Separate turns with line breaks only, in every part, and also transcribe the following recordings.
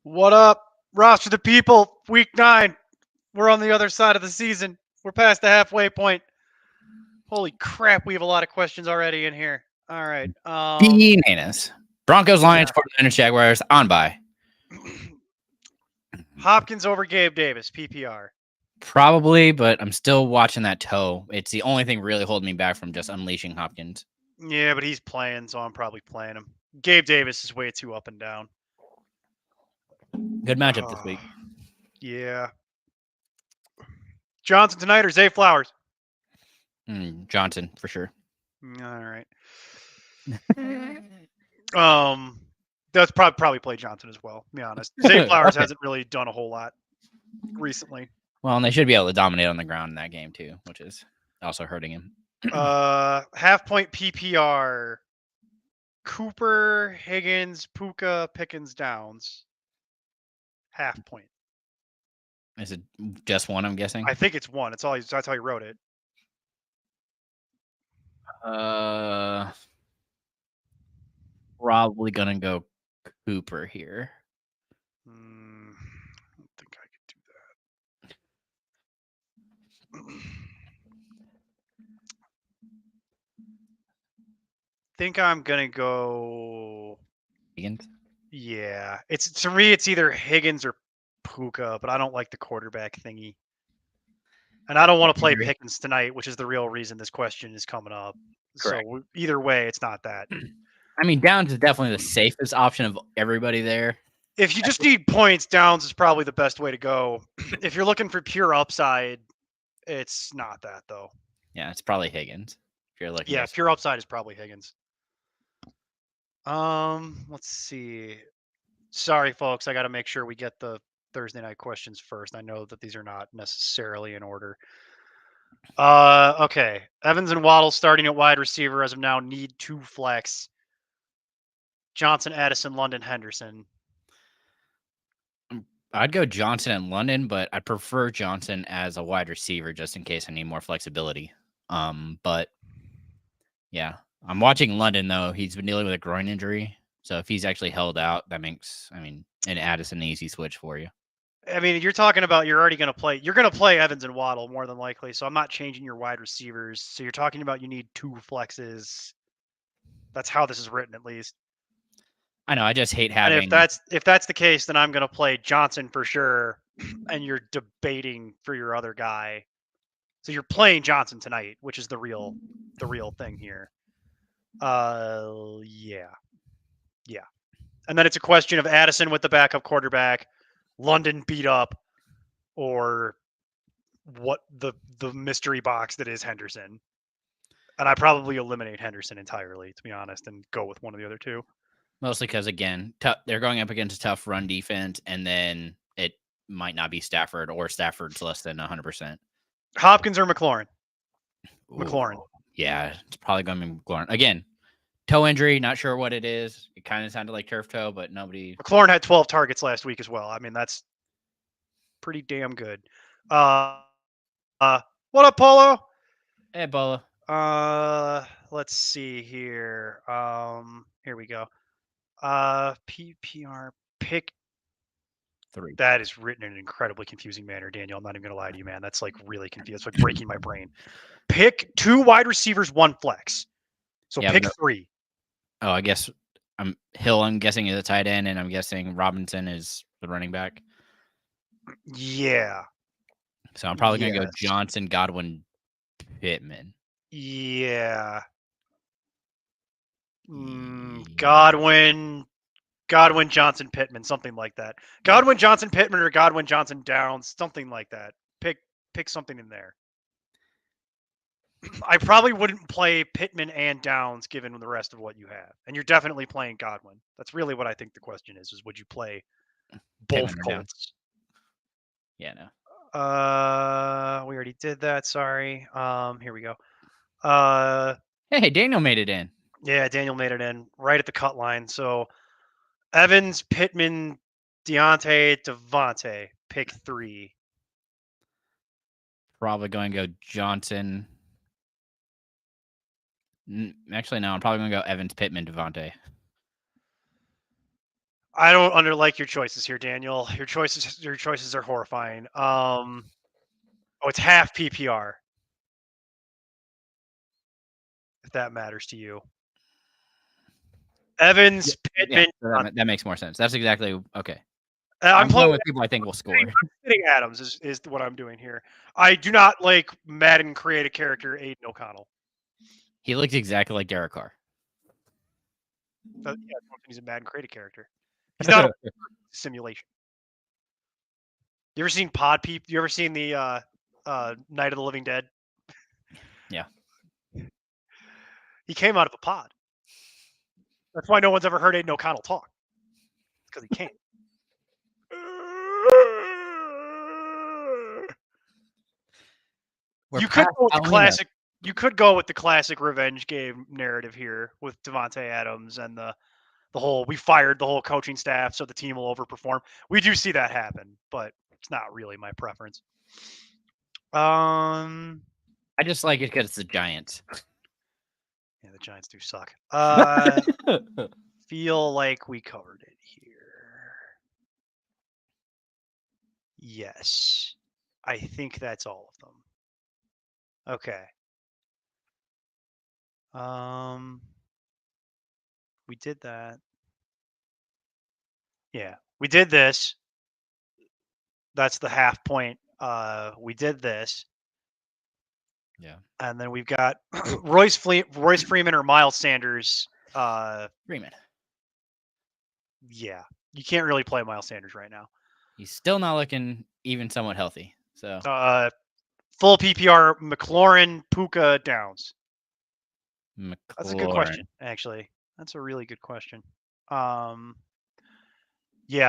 What up, roster the people? Week 9. We're on the other side of the season. We're past the halfway point. Holy crap, we have a lot of questions already in here. All right.
Bananas. Broncos, Lions, 49ers, Jaguars, on by.
Hopkins over Gabe Davis, PPR.
Probably, but I'm still watching that toe. It's the only thing really holding me back from just unleashing Hopkins.
Yeah, but he's playing, so I'm probably playing him. Gabe Davis is way too up and down.
Good matchup this week.
Yeah. Johnson tonight or Zay Flowers?
Johnson, for sure.
All right. That's probably play Johnson as well, to be honest. Zay Flowers hasn't really done a whole lot recently.
Well, and they should be able to dominate on the ground in that game too, which is also hurting him.
Half point PPR. Cooper, Higgins, Puka, Pickens, Downs. Half point.
Is it just one, I'm guessing?
I think it's one. That's how he wrote it.
Probably gonna go Cooper here.
I don't think I could do that. Think I'm gonna go
Higgins.
Yeah, to me. It's either Higgins or Puka, but I don't like the quarterback thingy, and I don't want to play Pickens tonight, which is the real reason this question is coming up. Correct. So either way, it's not that.
I mean, Downs is definitely the safest option of everybody there.
If you just need points, Downs is probably the best way to go. If you're looking for pure upside, it's not that though.
Yeah, it's probably Higgins. If you're looking.
Yeah, pure upside is probably Higgins. Let's see. Sorry, folks. I got to make sure we get the Thursday night questions first. I know that these are not necessarily in order. Okay. Evans and Waddle starting at wide receiver as of now need 2 flex. Johnson, Addison, London, Henderson.
I'd go Johnson and London, but I prefer Johnson as a wide receiver just in case I need more flexibility. But yeah, I'm watching London though. He's been dealing with a groin injury. So if he's actually held out, that makes, and Addison an easy switch for you.
I mean, you're talking about you're already going to play. You're going to play Evans and Waddle more than likely. So I'm not changing your wide receivers. So you're talking about you need 2 flexes. That's how this is written, at least.
I know. I just hate having.
And if that's the case, then I'm going to play Johnson for sure. And you're debating for your other guy. So you're playing Johnson tonight, which is the real thing here. Yeah. And then it's a question of Addison with the backup quarterback, London beat up, or what the mystery box that is Henderson. And I probably eliminate Henderson entirely, to be honest, and go with one of the other two.
Mostly because, again, they're going up against a tough run defense, and then it might not be Stafford, or Stafford's less than 100%.
Hopkins or McLaurin? McLaurin.
Yeah, it's probably going to be McLaurin. Again, toe injury, not sure what it is. It kind of sounded like turf toe, but nobody.
McLaurin had 12 targets last week as well. I mean, that's pretty damn good. What up, Polo?
Hey, Polo.
Let's see here. Here we go. PPR pick
3.
That is written in an incredibly confusing manner, Daniel. I'm not even gonna lie to you, man. That's like really confusing. It's like breaking my brain. Pick 2 wide receivers, 1 flex. So yeah, pick 3.
Oh, I guess Hill, I'm guessing, is a tight end, and I'm guessing Robinson is the running back.
Yeah.
So I'm probably going to go Johnson, Godwin, Pittman.
Yeah. Godwin, Johnson, Pittman, something like that. Godwin, Johnson, Pittman, or Godwin, Johnson, Downs, something like that. Pick something in there. I probably wouldn't play Pittman and Downs given the rest of what you have. And you're definitely playing Godwin. That's really what I think the question is would you play both Colts?
Yeah, no.
We already did that. Sorry. Here we go.
Hey, Daniel made it in.
Yeah, Daniel made it in right at the cut line. So Evans, Pittman, Deontay, Devontae, pick 3.
Probably going to go Johnson. Actually, no. I'm probably going to go Evans, Pittman, Devontae.
I don't like your choices here, Daniel. Your choices are horrifying. Oh, it's half PPR. If that matters to you. Evans, Pittman.
Yeah, that makes more sense. That's exactly okay.
I'm
playing
playing
with people I think will score.
Hitting Adams is what I'm doing here. I do not like Madden create a character Aiden O'Connell.
He looks exactly like Derek Carr.
Yeah, he's a Madden create a character. He's not a simulation. You ever seen Pod Peep? You ever seen the Night of the Living Dead?
Yeah.
He came out of a pod. That's why no one's ever heard Aiden O'Connell talk. Because he can't. You could go with the classic. You could go with the classic revenge game narrative here with Devontae Adams and the whole we fired the whole coaching staff so the team will overperform. We do see that happen, but it's not really my preference. I
just like it because it's the Giants.
Yeah, the Giants do suck. Feel like we covered it here. Yes. I think that's all of them. Okay. We did that. Yeah. We did this. That's the half point. We did this.
Yeah.
And then we've got Royce Freeman or Miles Sanders.
Freeman.
Yeah. You can't really play Miles Sanders right now.
He's still not looking even somewhat healthy. So
full PPR, McLaurin, Puka, Downs.
McLaurin.
That's a good question, actually. That's a really good question. Yeah,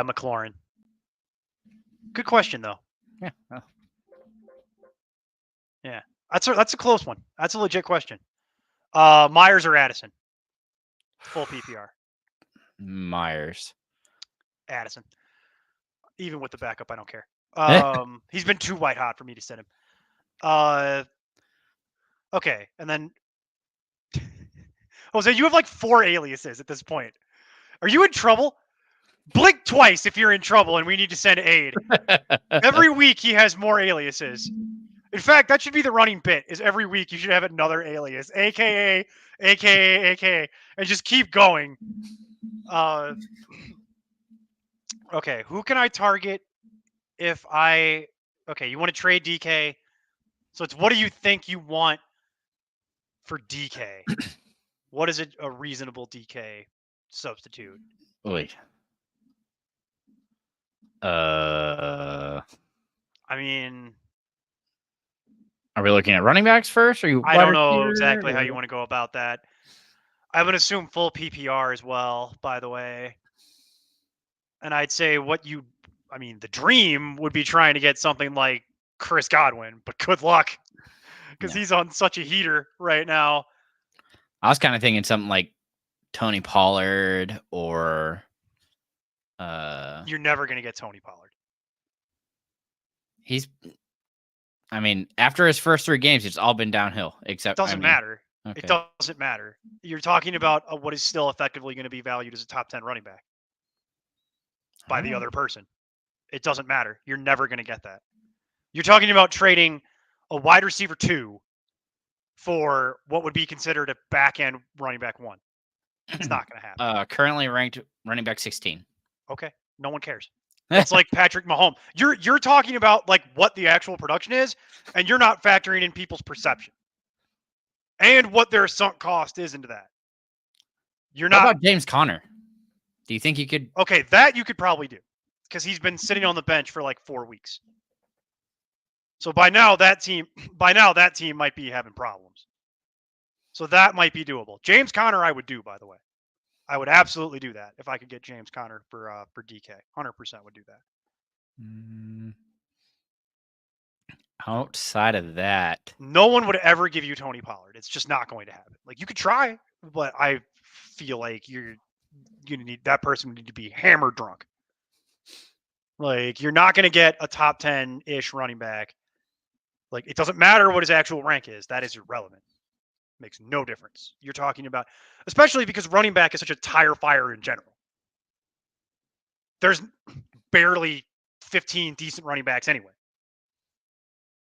McLaurin. Good question, though.
Yeah. Oh.
Yeah. That's a close one. That's a legit question. Myers or Addison? Full PPR.
Myers.
Addison. Even with the backup, I don't care. He's been too white hot for me to send him. Okay, and then Jose, you have like 4 aliases at this point. Are you in trouble? Blink twice if you're in trouble and we need to send aid. Every week he has more aliases. In fact, that should be the running bit, is every week you should have another alias, aka, and just keep going. Okay, who can I target if I... Okay, you want to trade DK. So it's what do you think you want for DK? What is a reasonable DK substitute?
Wait.
I mean...
Are we looking at running backs first? Or
I don't know exactly how you want to go about that. I would assume full PPR as well, by the way. And I'd say the dream would be trying to get something like Chris Godwin, but good luck because he's on such a heater right now.
I was kind of thinking something like Tony Pollard or...
You're never going to get Tony Pollard.
After his first 3 games, it's all been downhill. Except
doesn't matter.
Okay.
It doesn't matter. You're talking about what is still effectively going to be valued as a top 10 running back by the other person. It doesn't matter. You're never going to get that. You're talking about trading a wide receiver 2 for what would be considered a back end running back 1. It's not going to happen.
Currently ranked running back 16.
Okay. No one cares. It's like Patrick Mahomes. You're talking about like what the actual production is, and you're not factoring in people's perception and what their sunk cost is into that. You're not.
What about James Conner? Do you think you could?
Okay, that you could probably do because he's been sitting on the bench for like 4 weeks. So by now that team might be having problems. So that might be doable. James Conner, I would do, by the way. I would absolutely do that if I could get James Conner for DK. 100% would do that.
Outside of that,
No one would ever give you Tony Pollard. It's just not going to happen. Like you could try, but I feel like you need that person would need to be hammered drunk. Like you're not going to get a top 10-ish running back. Like it doesn't matter what his actual rank is. That is irrelevant. Makes no difference. You're talking about, especially because running back is such a tire fire in general. There's barely 15 decent running backs anyway.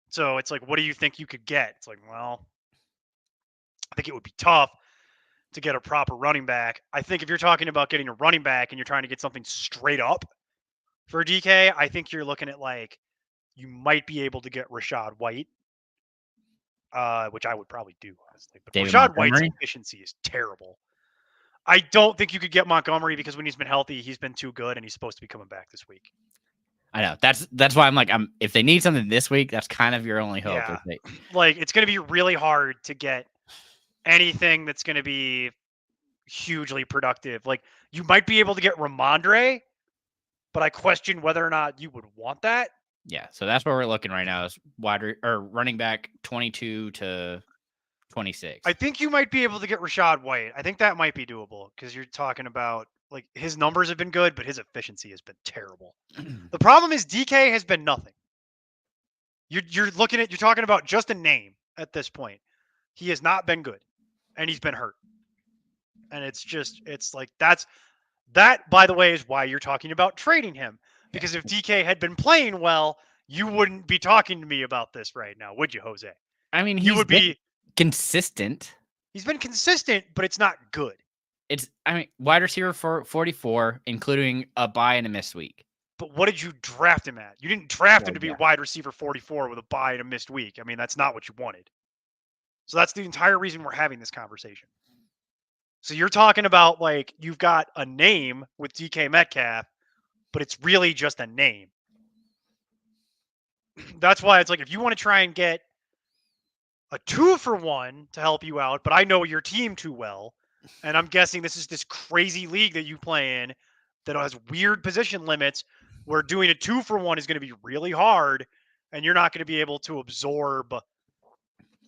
So it's like, what do you think you could get? It's like, well, I think it would be tough to get a proper running back. I think if you're talking about getting a running back and you're trying to get something straight up for DK, I think you're looking at like you might be able to get Rashad White, which I would probably do, honestly. But
David
Rashad White's
Montgomery.
efficiency is terrible. I don't think you could get Montgomery because when he's been healthy, he's been too good, and he's supposed to be coming back this week.
I know that's why I'm like if they need something this week, that's kind of your only hope.
Yeah. Like it's going to be really hard to get anything that's going to be hugely productive. Like you might be able to get Ramondre, but I question whether or not you would want that.
Yeah, so that's where we're looking right now is running back 22 to 26.
I think you might be able to get Rashad White. I think that might be doable because you're talking about like his numbers have been good, but his efficiency has been terrible. The problem is DK has been nothing. You're talking about just a name at this point. He has not been good, and he's been hurt. And it's like that, by the way, is why you're talking about trading him. Because if DK had been playing well, you wouldn't be talking to me about this right now, would you, Jose?
I mean,
he would be
consistent.
He's been consistent, but it's not good.
Wide receiver for 44, including a bye and a missed week.
But what did you draft him at? You didn't draft him to be wide receiver 44 with a bye and a missed week. I mean, that's not what you wanted. So that's the entire reason we're having this conversation. So you're talking about like you've got a name with DK Metcalf, but it's really just a name. That's why it's like if you want to try and get a 2-for-1 to help you out, but I know your team too well, and I'm guessing this is this crazy league that you play in that has weird position limits where doing a 2-for-1 is going to be really hard, and you're not going to be able to absorb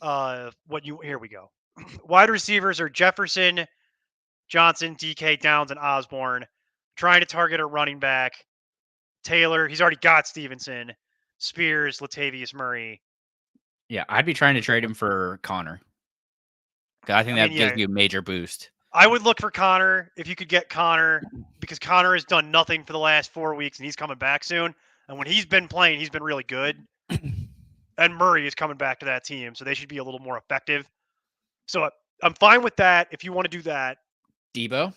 here we go. Wide receivers are Jefferson, Johnson, DK, Downs, and Osborne. Trying to target a running back. Taylor, he's already got Stevenson. Spears, Latavius Murray.
Yeah, I'd be trying to trade him for Connor. I think that gives you a major boost.
I would look for Connor if you could get Connor, because Connor has done nothing for the last 4 weeks, and he's coming back soon. And when he's been playing, he's been really good. And Murray is coming back to that team, so they should be a little more effective. So I'm fine with that if you want to do that.
Debo?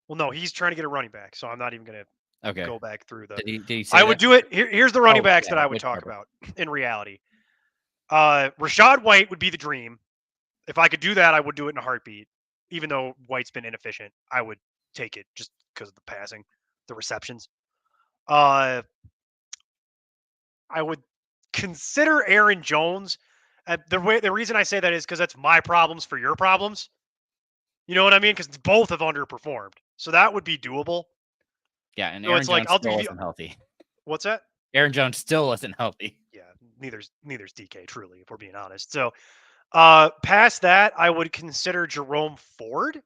Well, no, he's trying to get a running back, so I'm not even going to go back through the.
Did he say
I would do it. Here's the running backs that I would talk about in reality. Rashad White would be the dream. If I could do that, I would do it in a heartbeat. Even though White's been inefficient, I would take it just because of the passing, the receptions. I would consider Aaron Jones. The reason I say that is because that's my problems for your problems. You know what I mean? Because both have underperformed, so that would be doable.
Yeah, and Aaron Jones still wasn't healthy.
What's that?
Aaron Jones still wasn't healthy.
Yeah, neither's DK, truly, if we're being honest. So, past that, I would consider Jerome Ford.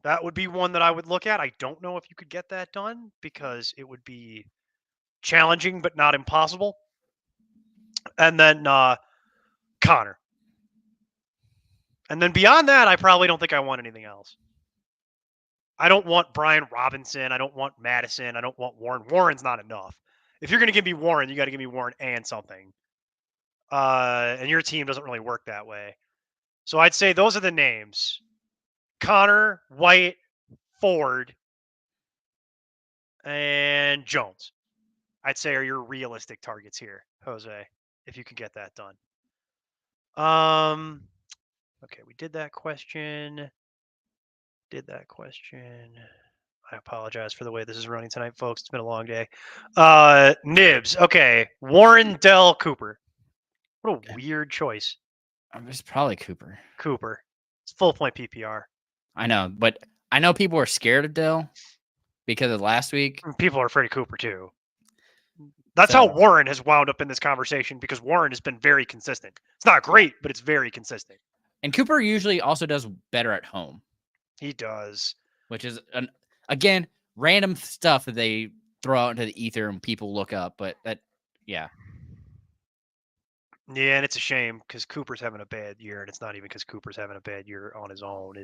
That would be one that I would look at. I don't know if you could get that done because it would be challenging, but not impossible. And then Connor. And then beyond that, I probably don't think I want anything else. I don't want Brian Robinson. I don't want Madison. I don't want Warren. Warren's not enough. If you're going to give me Warren, you got to give me Warren and something. And your team doesn't really work that way. So I'd say those are the names. Connor, White, Ford, and Jones. I'd say are your realistic targets here, Jose, if you could get that done. Okay, we did that question. I apologize for the way this is running tonight, folks. It's been a long day. Nibs. Okay. Warren, Dell, Cooper. What a weird choice.
It's probably Cooper.
It's full point PPR.
I know, but I know people are scared of Dell because of last week.
People are afraid of Cooper too. That's how
So-
Warren has wound up in this conversation because Warren has been very consistent. It's not great, but it's very consistent.
And Cooper usually also does better at home,
He does.
which is again random stuff that they throw out into the ether and people look up. But yeah,
Yeah, and it's a shame because Cooper's having a bad year, and it's not even because Cooper's having a bad year on his own.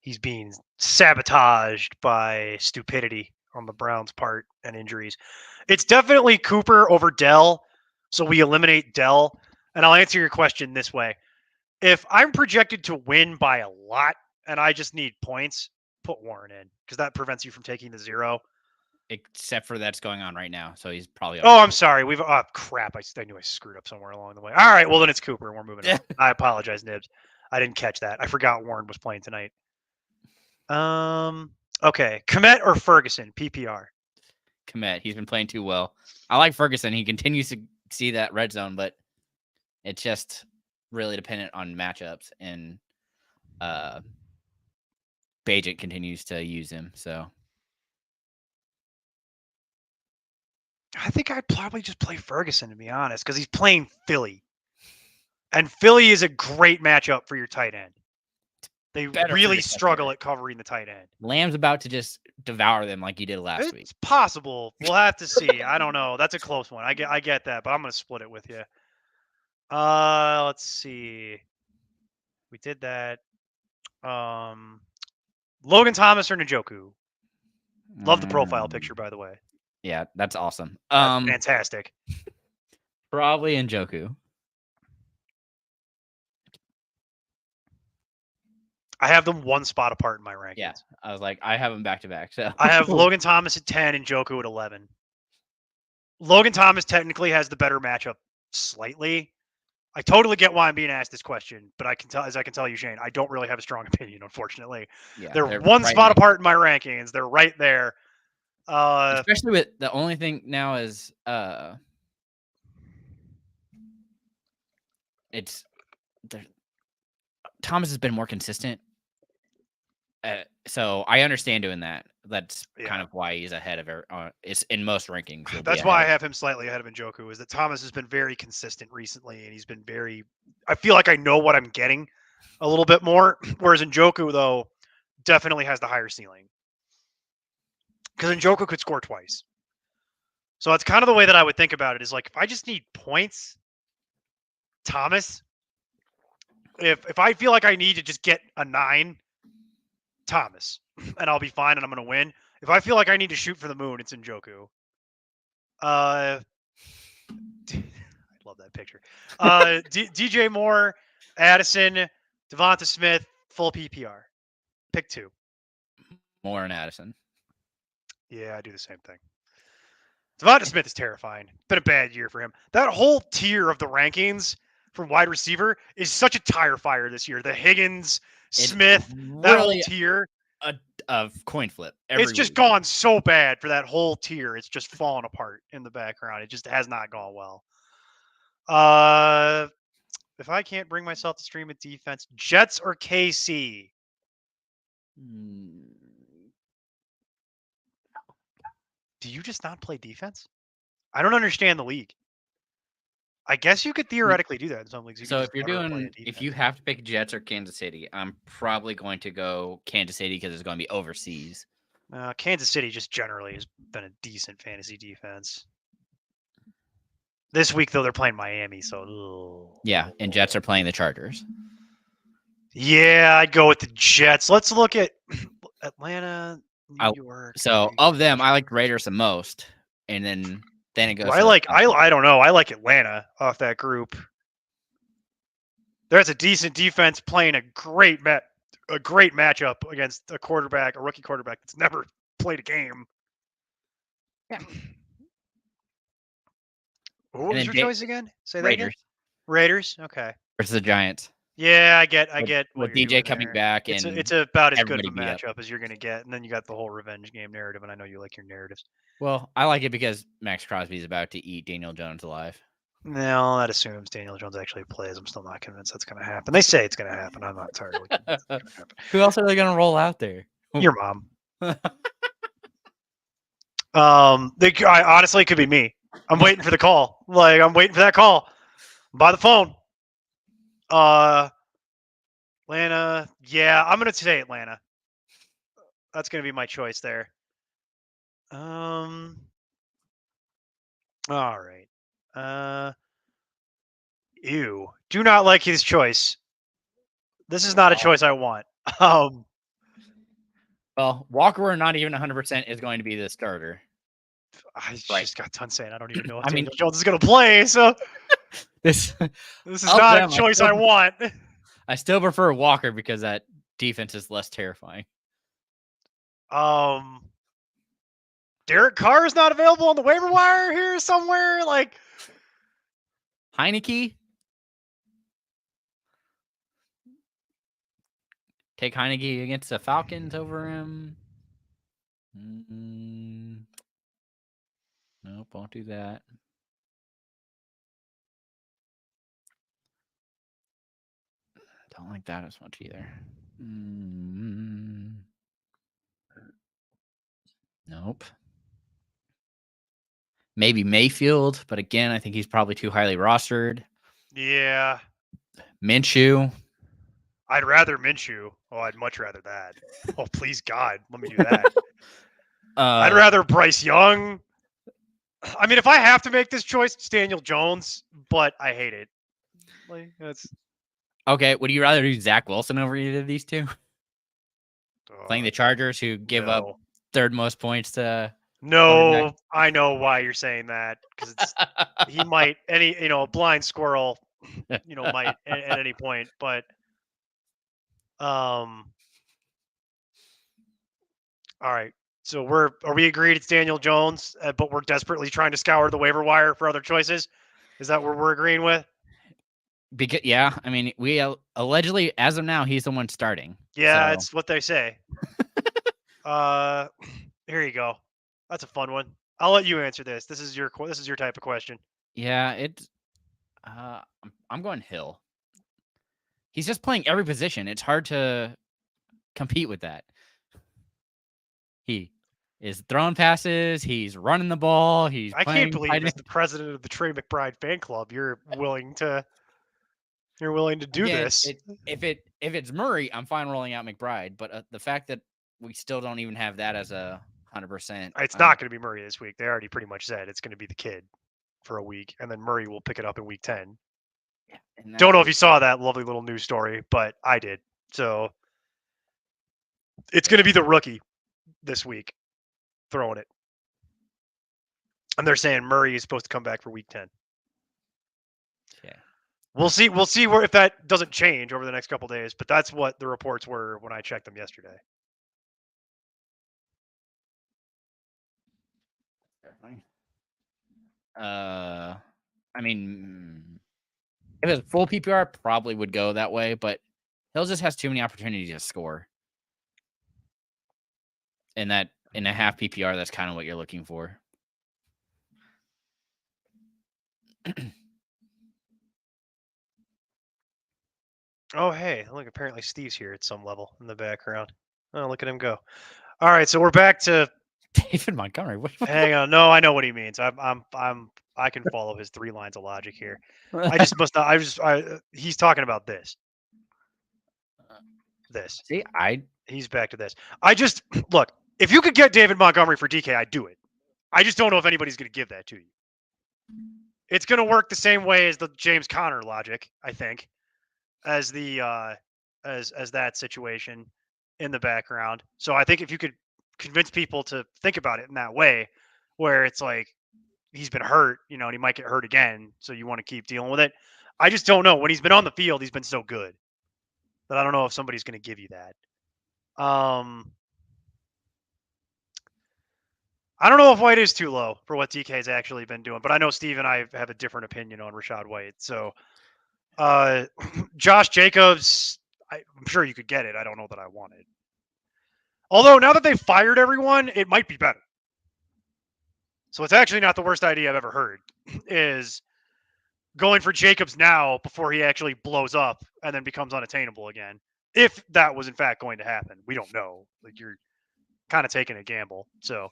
He's being sabotaged by stupidity on the Browns' part and injuries. It's definitely Cooper over Dell, so we eliminate Dell. And I'll answer your question this way. If I'm projected to win by a lot and I just need points, put Warren in because that prevents you from taking the 0.
except for that's going on right now, so he's probably.
Oh, I'm sorry. Crap. I knew I screwed up somewhere along the way. All right, well then it's Cooper and we're moving on. I apologize, Nibs. I didn't catch that. I forgot Warren was playing tonight. Okay. Komet or Ferguson, PPR.
Komet. He's been playing too well. I like Ferguson. He continues to see that red zone, but it's just really dependent on matchups, and Bajent continues to use him. So
I think I'd probably just play Ferguson, to be honest, because he's playing Philly. And Philly is a great matchup for your tight end. They
Better for
really
your
struggle
secondary.
at covering the tight end.
Lamb's about to just devour them like he did last week.
It's possible. We'll have to see. I don't know. That's a close one. I get that, but I'm going to split it with you. Let's see. We did that. Logan Thomas or Njoku? Love the profile picture, by the way.
Yeah, that's awesome.
That's fantastic.
Probably Njoku.
I have them one spot apart in my rankings.
Yeah, I was like, I have them back to back. So
I have Logan Thomas at 10 and Njoku at 11. Logan Thomas technically has the better matchup slightly. I totally get why I'm being asked this question, but I can tell you, Shane, I don't really have a strong opinion, unfortunately.
yeah,
they're one
right
spot apart in my rankings. They're right there.
Especially with the only thing now is it's Thomas has been more consistent. So I understand doing that. That's kind of why he's ahead of her. It's in most rankings.
That's why I have him slightly ahead of Njoku, is that Thomas has been very consistent recently, and he's been very. I feel like I know what I'm getting a little bit more, whereas Njoku though definitely has the higher ceiling because Njoku could score twice. So that's kind of the way that I would think about it. Is like if I just need points, Thomas. If I feel like I need to just get a 9. Thomas, and I'll be fine, and I'm going to win. If I feel like I need to shoot for the moon, it's Njoku. I love that picture. DJ Moore, Addison, Devonta Smith, full PPR. Pick 2.
Moore and Addison.
Yeah, I do the same thing. Devonta Smith is terrifying. Been a bad year for him. That whole tier of the rankings from wide receiver is such a tire fire this year. The Higgins, Smith, that whole tier.
A coin flip.
It's just gone so bad for that whole tier. It's just fallen apart in the background. It just has not gone well. If I can't bring myself to stream a defense, Jets or KC? Do you just not play defense? I don't understand the league. I guess you could theoretically do that in some leagues.
So if you have to pick Jets or Kansas City, I'm probably going to go Kansas City because it's going to be overseas.
Kansas City just generally has been a decent fantasy defense. This week, though, they're playing Miami, so...
Yeah, and Jets are playing the Chargers.
Yeah, I'd go with the Jets. Let's look at Atlanta, New York.
So, of them, I like Raiders the most, and then it goes...
I don't know. I like Atlanta off that group. That's a decent defense playing a great matchup against a rookie quarterback that's never played a game.
Yeah.
What was your choice again? Say that
Raiders.
again. Raiders. Okay.
Versus the Giants.
Yeah, I get.
With DJ coming back, and
it's about as good of a matchup as you're going to get, and then you got the whole revenge game narrative, and I know you like your narratives.
Well, I like it because Max Crosby is about to eat Daniel Jones alive.
No, that assumes Daniel Jones actually plays. I'm still not convinced that's going to happen. They say it's going to happen. I'm not entirely convinced it's going to happen.
Who else are they going to roll out there?
Your mom. Honestly, it could be me. I'm waiting for the call. Like, I'm waiting for that call. I'm by the phone. Atlanta. Yeah, I'm gonna say Atlanta. That's gonna be my choice there. All right. Ew. Do not like his choice. This is not a choice I want.
Well, Walker, we're not even 100% is going to be the starter.
I
Right.
just got done saying I don't even know if
I mean-
Daniel Jones is gonna play. So
This
this is
of
not a
them,
choice I want.
I still prefer Walker because that defense is less terrifying.
Derek Carr is not available on the waiver wire here somewhere. Like
Heineke. Take Heineke against the Falcons over him. Nope, won't do that. Don't like that as much either. Nope. Maybe Mayfield, but again, I think he's probably too highly rostered.
yeah,
Minshew.
I'd rather Minshew. Oh, I'd much rather that. Oh, please God, let me do that. I'd rather Bryce Young. I mean, if I have to make this choice, it's Daniel Jones, but I hate it. Like that's
okay. Would you rather do Zach Wilson over either of these two? Playing the Chargers, who give up third most points to.
No, I know why you're saying that because he might a blind squirrel, might at any point, but all right. So are we agreed it's Daniel Jones, but we're desperately trying to scour the waiver wire for other choices? Is that what we're agreeing with?
Because yeah, I mean, we allegedly, as of now, he's the one starting.
Yeah,
so.
it's what they say. Here you go. That's a fun one. I'll let you answer this. This is your type of question.
Yeah, it's. I'm going Hill. He's just playing every position. It's hard to compete with that. He is throwing passes. He's running the ball.
I can't believe as the president of the Trey McBride fan club, you're willing to do this.
If it's Murray, I'm fine rolling out McBride. But the fact that we still don't even have that as a 100%.
It's not going to be Murray this week. They already pretty much said it's going to be the kid for a week, and then Murray will pick it up in week 10. Don't know if you saw that lovely little news story, but I did. So it's going to be the rookie this week throwing it. And they're saying Murray is supposed to come back for week 10.
Yeah.
We'll see where if that doesn't change over the next couple of days, but that's what the reports were when I checked them yesterday.
I mean, if it's full PPR, probably would go that way, but Hill just has too many opportunities to score. And that in a half PPR, that's kind of what you're looking for.
Oh, hey, look, apparently Steve's here at some level in the background. Oh, look at him go. All right, so we're back to
David Montgomery.
Hang on. No, I know what he means. I can follow his 3 lines of logic here. I just must not he's talking about this.
See,
he's back to this. I just look, if you could get David Montgomery for DK, I'd do it. I just don't know if anybody's going to give that to you. It's going to work the same way as the James Conner logic, I think, as the as that situation in the background. So I think if you could convince people to think about it in that way, where it's like he's been hurt, and he might get hurt again, so you want to keep dealing with it. I just don't know. When he's been on the field, he's been so good that I don't know if somebody's going to give you that. I don't know if White is too low for what DK's actually been doing, but I know Steve and I have a different opinion on Rachaad White. So, Josh Jacobs, I'm sure you could get it. I don't know that I want it. Although now that they've fired everyone, it might be better. So it's actually not the worst idea I've ever heard, is going for Jacobs now before he actually blows up and then becomes unattainable again. If that was in fact going to happen, we don't know. Like, you're kind of taking a gamble. So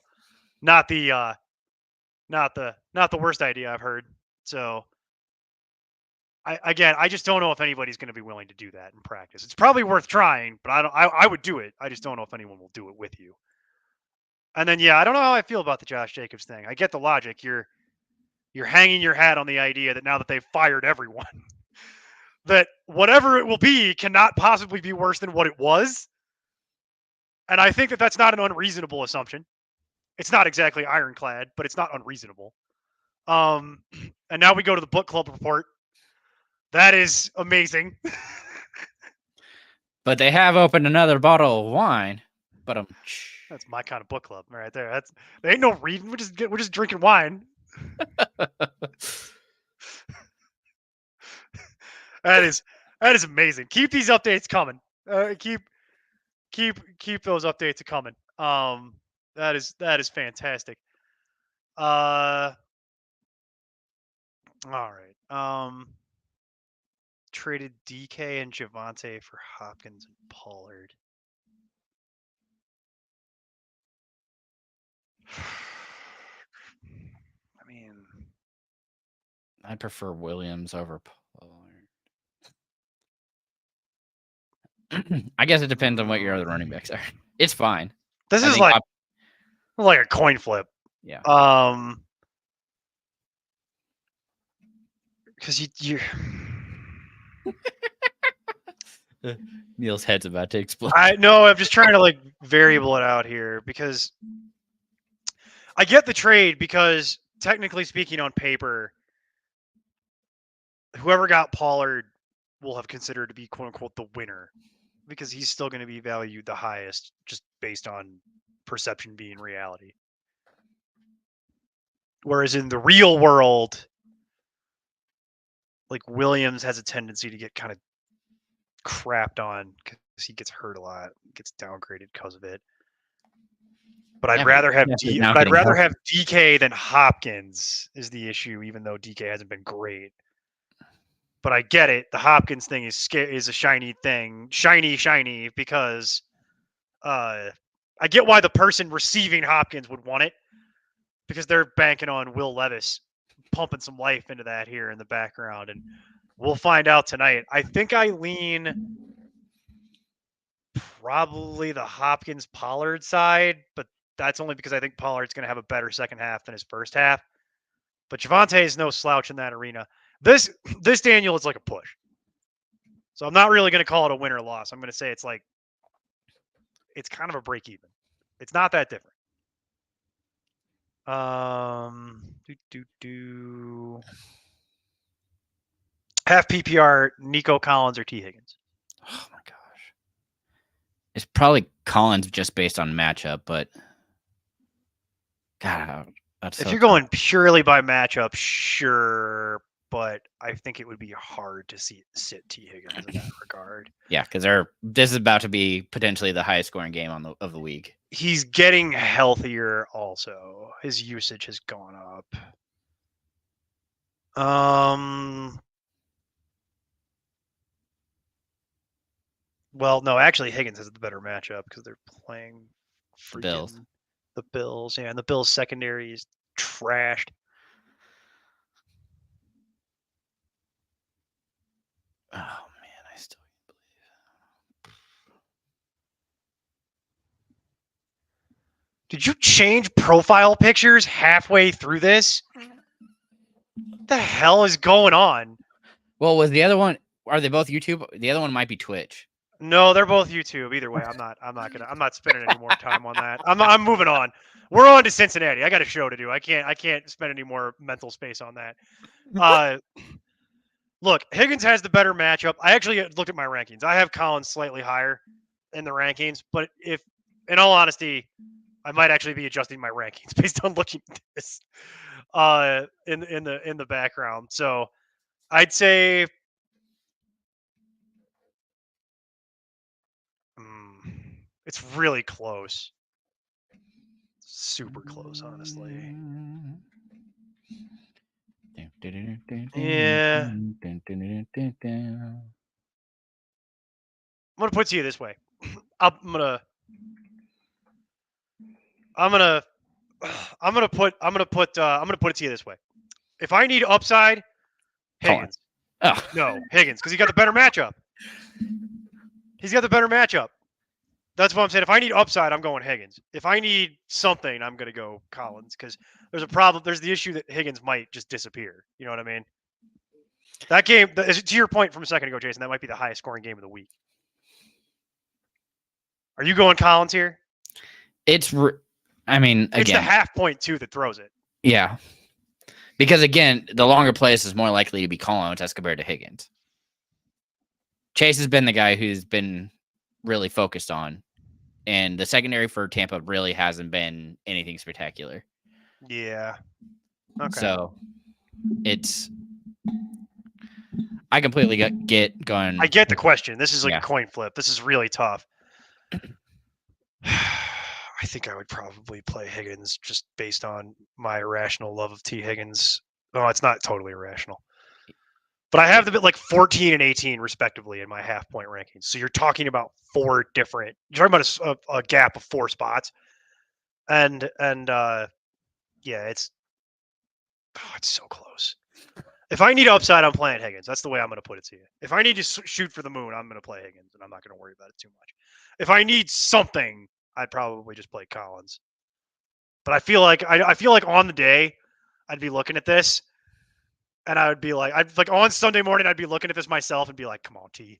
not the worst idea I've heard. So I just don't know if anybody's going to be willing to do that in practice. It's probably worth trying, but I would do it. I just don't know if anyone will do it with you. And then I don't know how I feel about the Josh Jacobs thing. I get the logic. You're hanging your hat on the idea that now that they've fired everyone, that whatever it will be cannot possibly be worse than what it was. And I think that that's not an unreasonable assumption. It's not exactly ironclad, but it's not unreasonable. And now we go to the book club report. That is amazing.
But they have opened another bottle of wine. But
that's my kind of book club right there. There ain't no reading. We're just drinking wine. That is amazing. Keep these updates coming. Keep those updates coming. That is fantastic. All right. Traded DK and Javonte for Hopkins and Pollard. I mean,
I prefer Williams over Pollard. I guess it depends on what your other running backs are. It's fine.
This is like a coin flip.
Yeah.
Because you
Neil's head's about to explode.
I'm just trying to variable it out here because I get the trade because technically speaking on paper, whoever got Pollard will have considered to be quote unquote the winner because he's still going to be valued the highest just based on perception being reality. Whereas in the real world, Williams has a tendency to get kind of crapped on because he gets hurt a lot, gets downgraded because of it. But I'd rather have DK than Hopkins is the issue, even though DK hasn't been great. But I get it. The Hopkins thing is a shiny thing, shiny because I get why the person receiving Hopkins would want it because they're banking on Will Levis pumping some life into that here in the background, and we'll find out tonight. I think I lean probably the Hopkins Pollard side, but that's only because I think Pollard's going to have a better second half than his first half. But Javonte is no slouch in that arena. This Daniel is like a push. So I'm not really going to call it a win or loss. I'm going to say it's kind of a break even. It's not that different. Half PPR, Nico Collins or T. Higgins?
Oh my gosh. It's probably Collins just based on matchup, but God, that's
if you're going purely by matchup, sure, but I think it would be hard to sit T. Higgins in that regard.
Yeah, because this is about to be potentially the highest scoring game of the week.
He's getting healthier also. His usage has gone up. Well, no, actually Higgins has the better matchup because they're playing
the Bills.
The Bills, yeah, and the Bills secondary is trashed.
Oh man, I still can't believe.
Did you change profile pictures halfway through this? What the hell is going on?
Well, was the other one? Are they both YouTube? The other one might be Twitch.
No, they're both YouTube. Either way, I'm not spending any more time on that. I'm moving on. We're on to Cincinnati. I got a show to do. I can't spend any more mental space on that. Look, Higgins has the better matchup. I actually looked at my rankings. I have Collins slightly higher in the rankings, but if, in all honesty, I might actually be adjusting my rankings based on looking at this in the background. So I'd say it's really close. Super close, honestly. Yeah. I'm gonna put it to you this way. I'm gonna I'm gonna put it to you this way. If I need upside, Higgins.
Oh.
No, Higgins, because he got the better matchup. He's got the better matchup. That's what I'm saying. If I need upside, I'm going Higgins. If I need something, I'm gonna go Collins because there's a problem. There's the issue that Higgins might just disappear. You know what I mean? That game, to your point from a second ago, Jason, that might be the highest scoring game of the week. Are you going Collins here?
It's the
half point too that throws it.
Yeah. Because again, the longer plays is more likely to be Collins as compared to Higgins. Chase has been the guy who's been really focused on, and the secondary for Tampa really hasn't been anything spectacular.
Yeah. Okay.
So I completely get going.
I get the question. This is like a coin flip. This is really tough. I think I would probably play Higgins just based on my irrational love of T. Higgins. No, it's not totally irrational. But I have them at like 14 and 18 respectively in my half point rankings. So you're talking about you're talking about a gap of 4 spots. And yeah, it's so close. If I need upside, I'm playing Higgins. That's the way I'm going to put it to you. If I need to shoot for the moon, I'm going to play Higgins, and I'm not going to worry about it too much. If I need something, I'd probably just play Collins. But I feel like on the day, I'd be looking at this, and I'd like on Sunday morning, I'd be looking at this myself and be like, "Come on, T,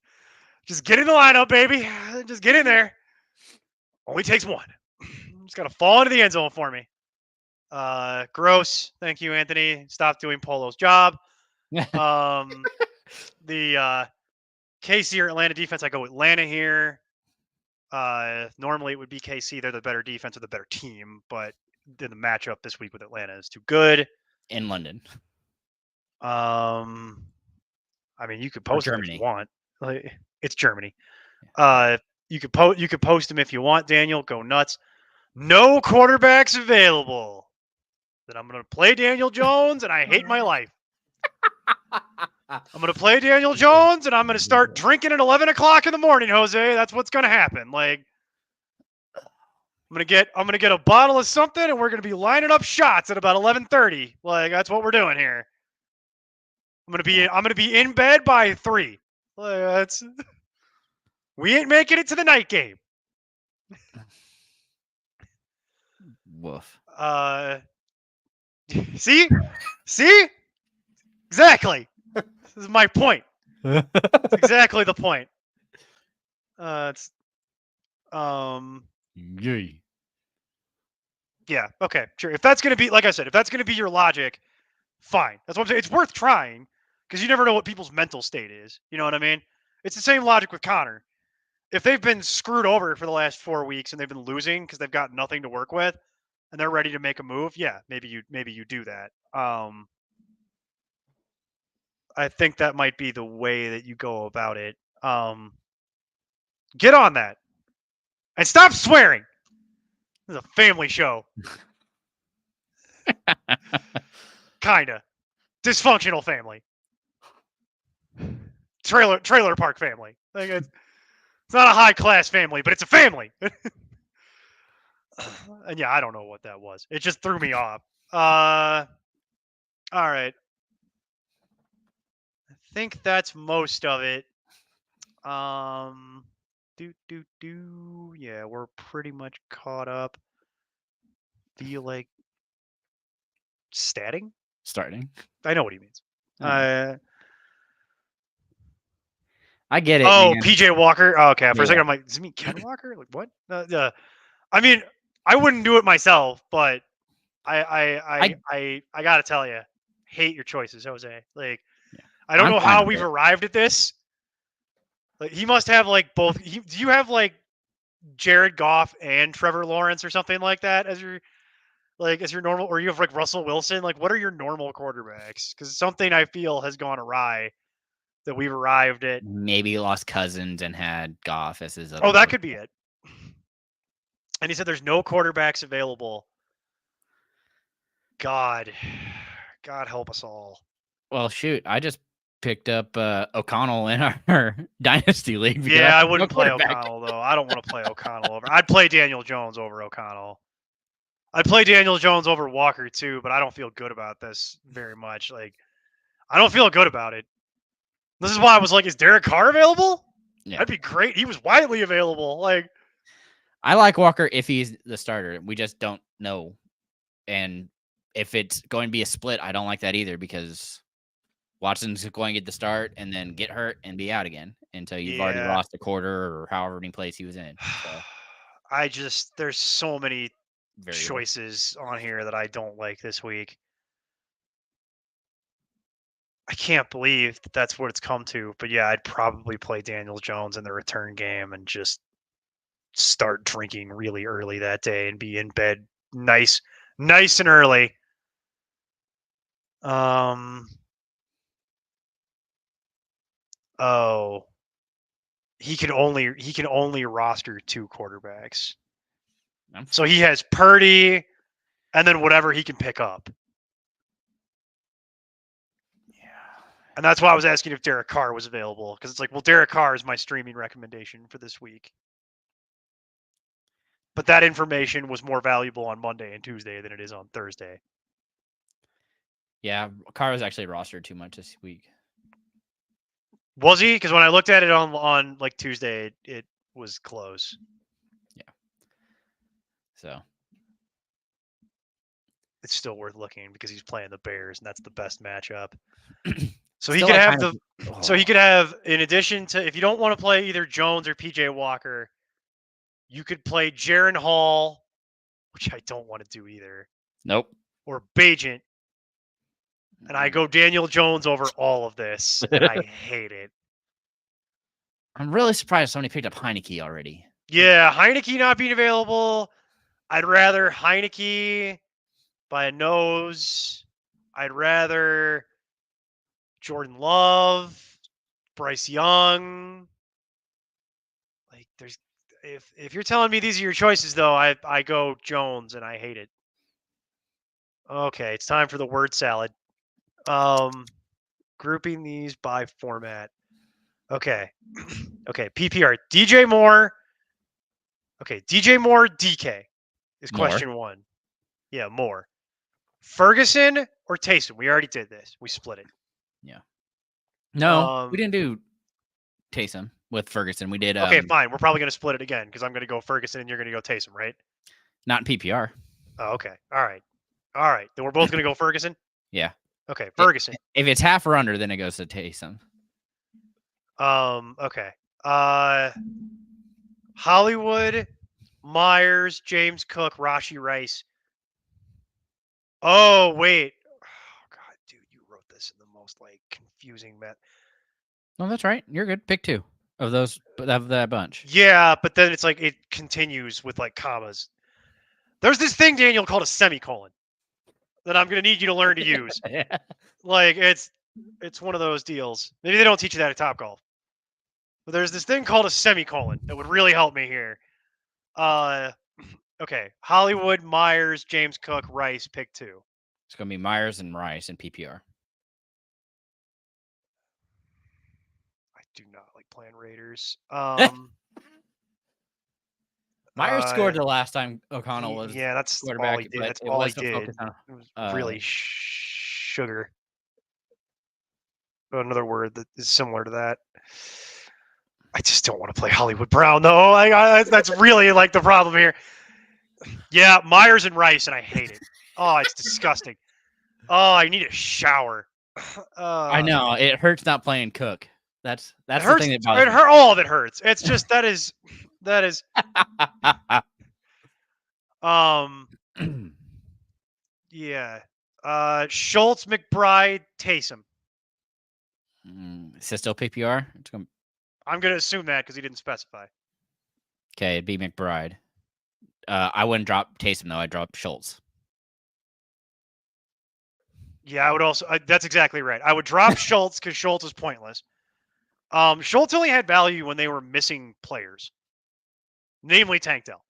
just get in the lineup, baby. Just get in there. Only takes one. Just got to fall into the end zone for me." Gross. Thank you, Anthony. Stop doing Polo's job. The KC or Atlanta defense, I go Atlanta here. Normally it would be KC. They're the better defense or the better team, but the matchup this week with Atlanta is too good.
In London.
I mean, you could post them if you want. Like, it's Germany. You could post them if you want, Daniel. Go nuts. No quarterbacks available. Then I'm going to play Daniel Jones, and I hate my life. I'm going to play Daniel Jones, and I'm going to start drinking at 11 o'clock in the morning, Jose. That's what's going to happen. Like, I'm going to get a bottle of something, and we're going to be lining up shots at about 11:30. Like, that's what we're doing here. I'm going to be in bed by 3. Like, we ain't making it to the night game.
Woof.
See? Exactly. This is my point. That's exactly the point. Yeah. Okay. Sure. If that's gonna be, like I said, if that's gonna be your logic, fine. That's what I'm saying. It's worth trying because you never know what people's mental state is. You know what I mean? It's the same logic with Connor. If they've been screwed over for the last 4 weeks and they've been losing because they've got nothing to work with, and they're ready to make a move, yeah, maybe you do that. I think that might be the way that you go about it. Get on that. And stop swearing. This is a family show. Kinda. Dysfunctional family. Trailer park family. Like it's not a high class family, but it's a family. And yeah, I don't know what that was. It just threw me off. All right. I think that's most of it. Yeah, we're pretty much caught up. Feel like starting? I know what he means. I
get it.
Oh,
man.
PJ Walker. Oh, okay. For a second, I'm like, does he mean Ken Walker? Like what? I mean, I wouldn't do it myself, but I gotta tell you, hate your choices, Jose. Like, I don't know how we've arrived at this. Like, he must have like both. Do you have like Jared Goff and Trevor Lawrence or something like that as your normal, or you have like Russell Wilson? Like, what are your normal quarterbacks? Because something I feel has gone awry that we've arrived at.
Maybe he lost Cousins and had Goff as his other.
Oh, that could be it. And he said there's no quarterbacks available. God help us all.
Well, shoot, I just picked up O'Connell in our dynasty league.
Yeah, I wouldn't play O'Connell though. I don't want to play O'Connell over. I'd play Daniel Jones over O'Connell. I'd play Daniel Jones over Walker too, but I don't feel good about this very much. Like, I don't feel good about it. This is why I was like, is Derek Carr available?
Yeah.
That'd be great. He was widely available. Like,
I like Walker if he's the starter. We just don't know. And if it's going to be a split, I don't like that either because Watson's going to get the start and then get hurt and be out again until you've already
yeah.
lost a quarter or however many plays he was in. So,
There's so many
variables.
choices on here that I don't like this week. I can't believe that that's what it's come to. But yeah, I'd probably play Daniel Jones in the return game and just start drinking really early that day and be in bed nice and early. Oh, he can only roster 2 quarterbacks. So he has Purdy and then whatever he can pick up.
Yeah.
And that's why I was asking if Derek Carr was available, because it's like, well, Derek Carr is my streaming recommendation for this week. But that information was more valuable on Monday and Tuesday than it is on Thursday.
Yeah, Carr was actually rostered too much this week.
Was he? Because when I looked at it on like Tuesday, it was close.
Yeah. So
it's still worth looking because he's playing the Bears, and that's the best matchup. So
Still
he could
like
have
kind
the.
of-
So he could have, in addition to, if you don't want to play either Jones or PJ Walker, you could play Jaron Hall, which I don't want to do either,
Nope.
or Bajent. And I go Daniel Jones over all of this, and I hate it.
I'm really surprised somebody picked up Heineke already.
Yeah, Heineke not being available. I'd rather Heineke by a nose. I'd rather Jordan Love, Bryce Young. Like, there's, if you're telling me these are your choices, though, I go Jones, and I hate it. Okay, it's time for the word salad. Grouping these by format. Okay. Okay, PPR. DJ Moore. Okay, DJ Moore, DK is
Moore.
question 1. Yeah, Moore. Ferguson or Taysom? We already did this. We split it.
Yeah. No, we didn't do Taysom with Ferguson. We did.
Okay, fine. We're probably going to split it again because I'm going to go Ferguson and you're going to go Taysom, right?
Not in PPR.
Oh, okay. All right. Then we're both going to go Ferguson?
Yeah.
Okay, Ferguson.
If it's half or under, then it goes to Taysom.
Okay. Hollywood, Myers, James Cook, Rashi Rice. Oh, wait. Oh, God, dude, you wrote this in the most, like, confusing method.
No, that's right. You're good. Pick 2 of those, of that bunch.
Yeah, but then it's like it continues with, like, commas. There's this thing, Daniel, called a semicolon that I'm going to need you to learn to use. Like, it's one of those deals. Maybe they don't teach you that at Topgolf. But there's this thing called a semicolon that would really help me here. Okay. Hollywood, Myers, James Cook, Rice, pick 2.
It's going to be Myers and Rice in PPR.
I do not like playing Raiders.
Myers scored the last time O'Connell was
that's
quarterback.
all he did. That's
it
all he
was to
did.
focus on,
It was really sugar. Another word that is similar to that. I just don't want to play Hollywood Brown, though. That's really, like, the problem here. Yeah, Myers and Rice, and I hate it. Oh, it's disgusting. Oh, I need a shower.
I know it hurts not playing Cook. That's the
hurts,
thing that bothers me.
All of it hurts. It's just that is. Yeah. Schultz, McBride, Taysom.
Is it still PPR?
I'm gonna assume that because he didn't specify.
Okay, it'd be McBride. I wouldn't drop Taysom though. I'd drop Schultz.
Yeah, I would also. That's exactly right. I would drop Schultz because Schultz is pointless. Schultz only had value when they were missing players, namely Tank Dell.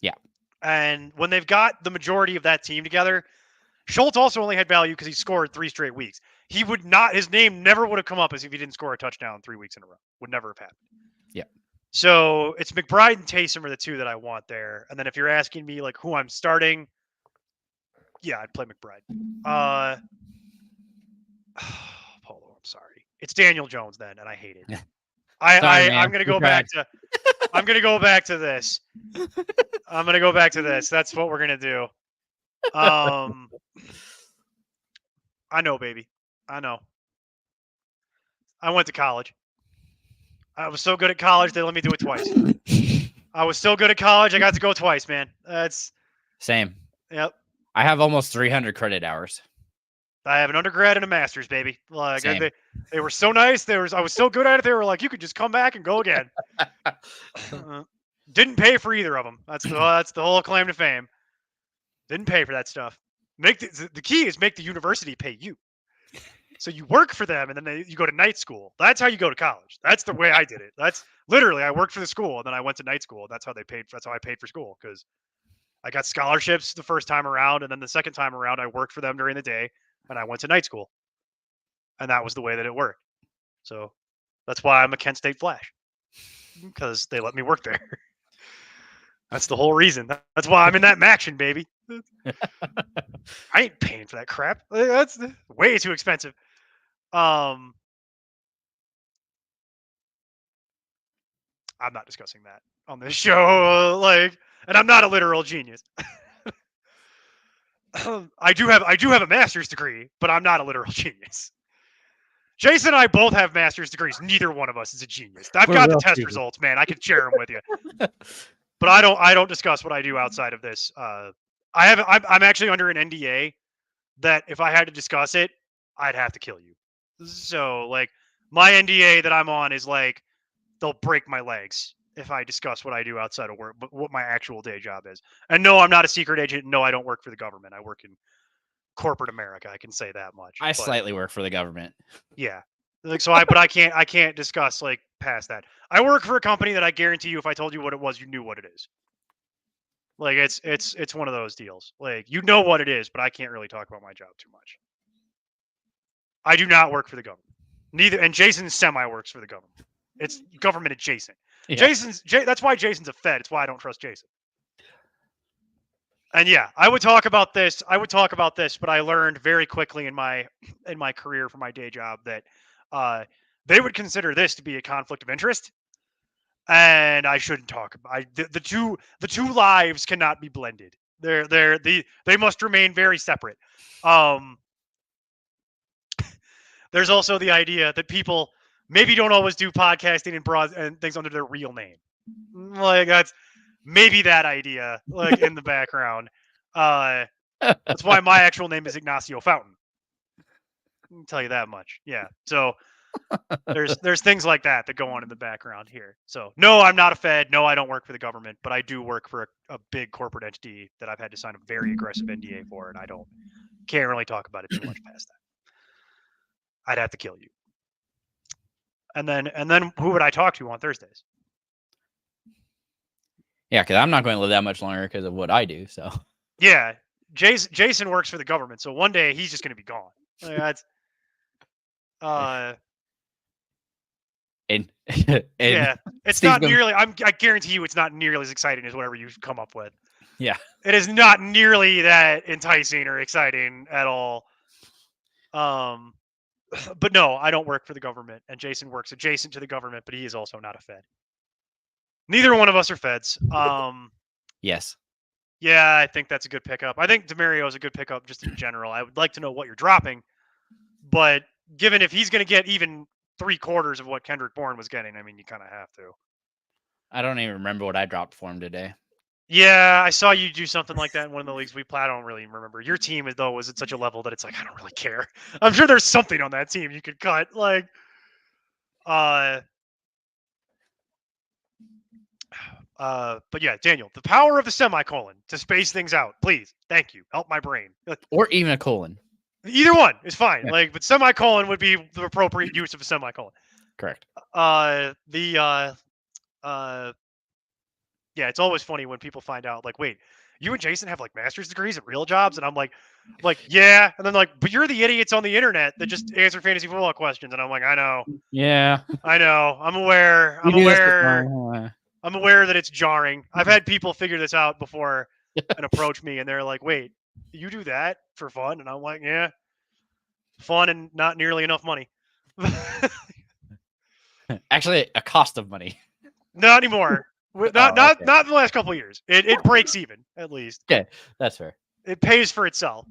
Yeah.
And when they've got the majority of that team together, Schultz also only had value because he scored 3 straight weeks. He would not. His name never would have come up as if he didn't score a touchdown 3 weeks in a row. Would never have happened.
Yeah.
So it's McBride and Taysom are the two that I want there. And then if you're asking me like who I'm starting, yeah, I'd play McBride. Polo, I'm sorry. It's Daniel Jones then, and I hate it. I'm gonna go back to this. I'm gonna go back to this. That's what we're gonna do. I know, baby. I know. I went to college. I was so good at college, they let me do it twice. I was so good at college, I got to go twice, man. That's
same.
Yep.
I have almost 300 credit hours.
I have an undergrad and a master's, baby. Like they were so nice. I was so good at it. They were like, you could just come back and go again. Didn't pay for either of them. That's the whole claim to fame. Didn't pay for that stuff. The key is make the university pay you. So you work for them, and then you go to night school. That's how you go to college. That's the way I did it. That's literally I worked for the school, and then I went to night school. That's how they paid. That's how I paid for school because I got scholarships the first time around, and then the second time around, I worked for them during the day, and I went to night school, and that was the way that it worked. So that's why I'm a Kent State Flash because they let me work there. That's the whole reason. That's why I'm in that Maction, baby. I ain't paying for that crap. That's way too expensive. I'm not discussing that on this show. And I'm not a literal genius. I do have a master's degree, but I'm not a literal genius. Jason and I both have master's degrees. Neither one of us is a genius. I've got the test results, man. I can share them with you. But I don't discuss what I do outside of this. I'm actually under an NDA that if I had to discuss it, I'd have to kill you. So my NDA that I'm on is they'll break my legs if I discuss what I do outside of work, but what my actual day job is. And no, I'm not a secret agent. No, I don't work for the government. I work in corporate America. I can say that much.
I slightly work for the government.
Yeah. I can't discuss past that. I work for a company that I guarantee you if I told you what it was, you knew what it is. It's one of those deals. You know what it is, but I can't really talk about my job too much. I do not work for the government. Neither, and Jason semi works for the government. It's government adjacent. Yeah. That's why Jason's a Fed. It's why I don't trust Jason. And yeah, I would talk about this, but I learned very quickly in my career for my day job that they would consider this to be a conflict of interest, and I shouldn't talk about the two lives cannot be blended. They must remain very separate. There's also the idea that people maybe don't always do podcasting and things under their real name. That's maybe that idea in the background. That's why my actual name is Ignacio Fountain. I can tell you that much. Yeah. So there's things like that go on in the background here. So no, I'm not a Fed. No, I don't work for the government, but I do work for a big corporate entity that I've had to sign a very aggressive NDA for, and can't really talk about it too much past that. I'd have to kill you. And then who would I talk to on Thursdays?
Yeah, because I'm not going to live that much longer because of what I do. So
yeah, Jason works for the government, so one day he's just going to be gone. Yeah, it's not nearly. I guarantee you, it's not nearly as exciting as whatever you come up with.
Yeah,
it is not nearly that enticing or exciting at all. But no, I don't work for the government, and Jason works adjacent to the government, but he is also not a Fed. Neither one of us are Feds.
Yes.
Yeah, I think that's a good pickup. I think DeMario is a good pickup just in general. I would like to know what you're dropping, but given if he's going to get even 3/4 of what Kendrick Bourne was getting, I mean, you kind of have to.
I don't even remember what I dropped for him today.
Yeah, I saw you do something like that in one of the leagues we play. I don't really remember. Your team, though, was at such a level that it's I don't really care. I'm sure there's something on that team you could cut. But yeah, Daniel, the power of the semicolon to space things out, please. Thank you. Help my brain.
Or even a colon.
Either one is fine. Yeah. But semicolon would be the appropriate use of a semicolon.
Correct.
Yeah, it's always funny when people find out, wait, you and Jason have like master's degrees and real jobs, and I'm like, yeah, and then like, but you're the idiots on the internet that just answer fantasy football questions, and I'm like, I know, I'm aware, I'm aware that it's jarring. I've had people figure this out before and approach me, and they're like, wait, you do that for fun? And I'm like, yeah, fun and not nearly enough money.
Actually, a cost of money.
Not anymore. Not in the last couple of years. It breaks even, at least.
Okay, that's fair.
It pays for itself,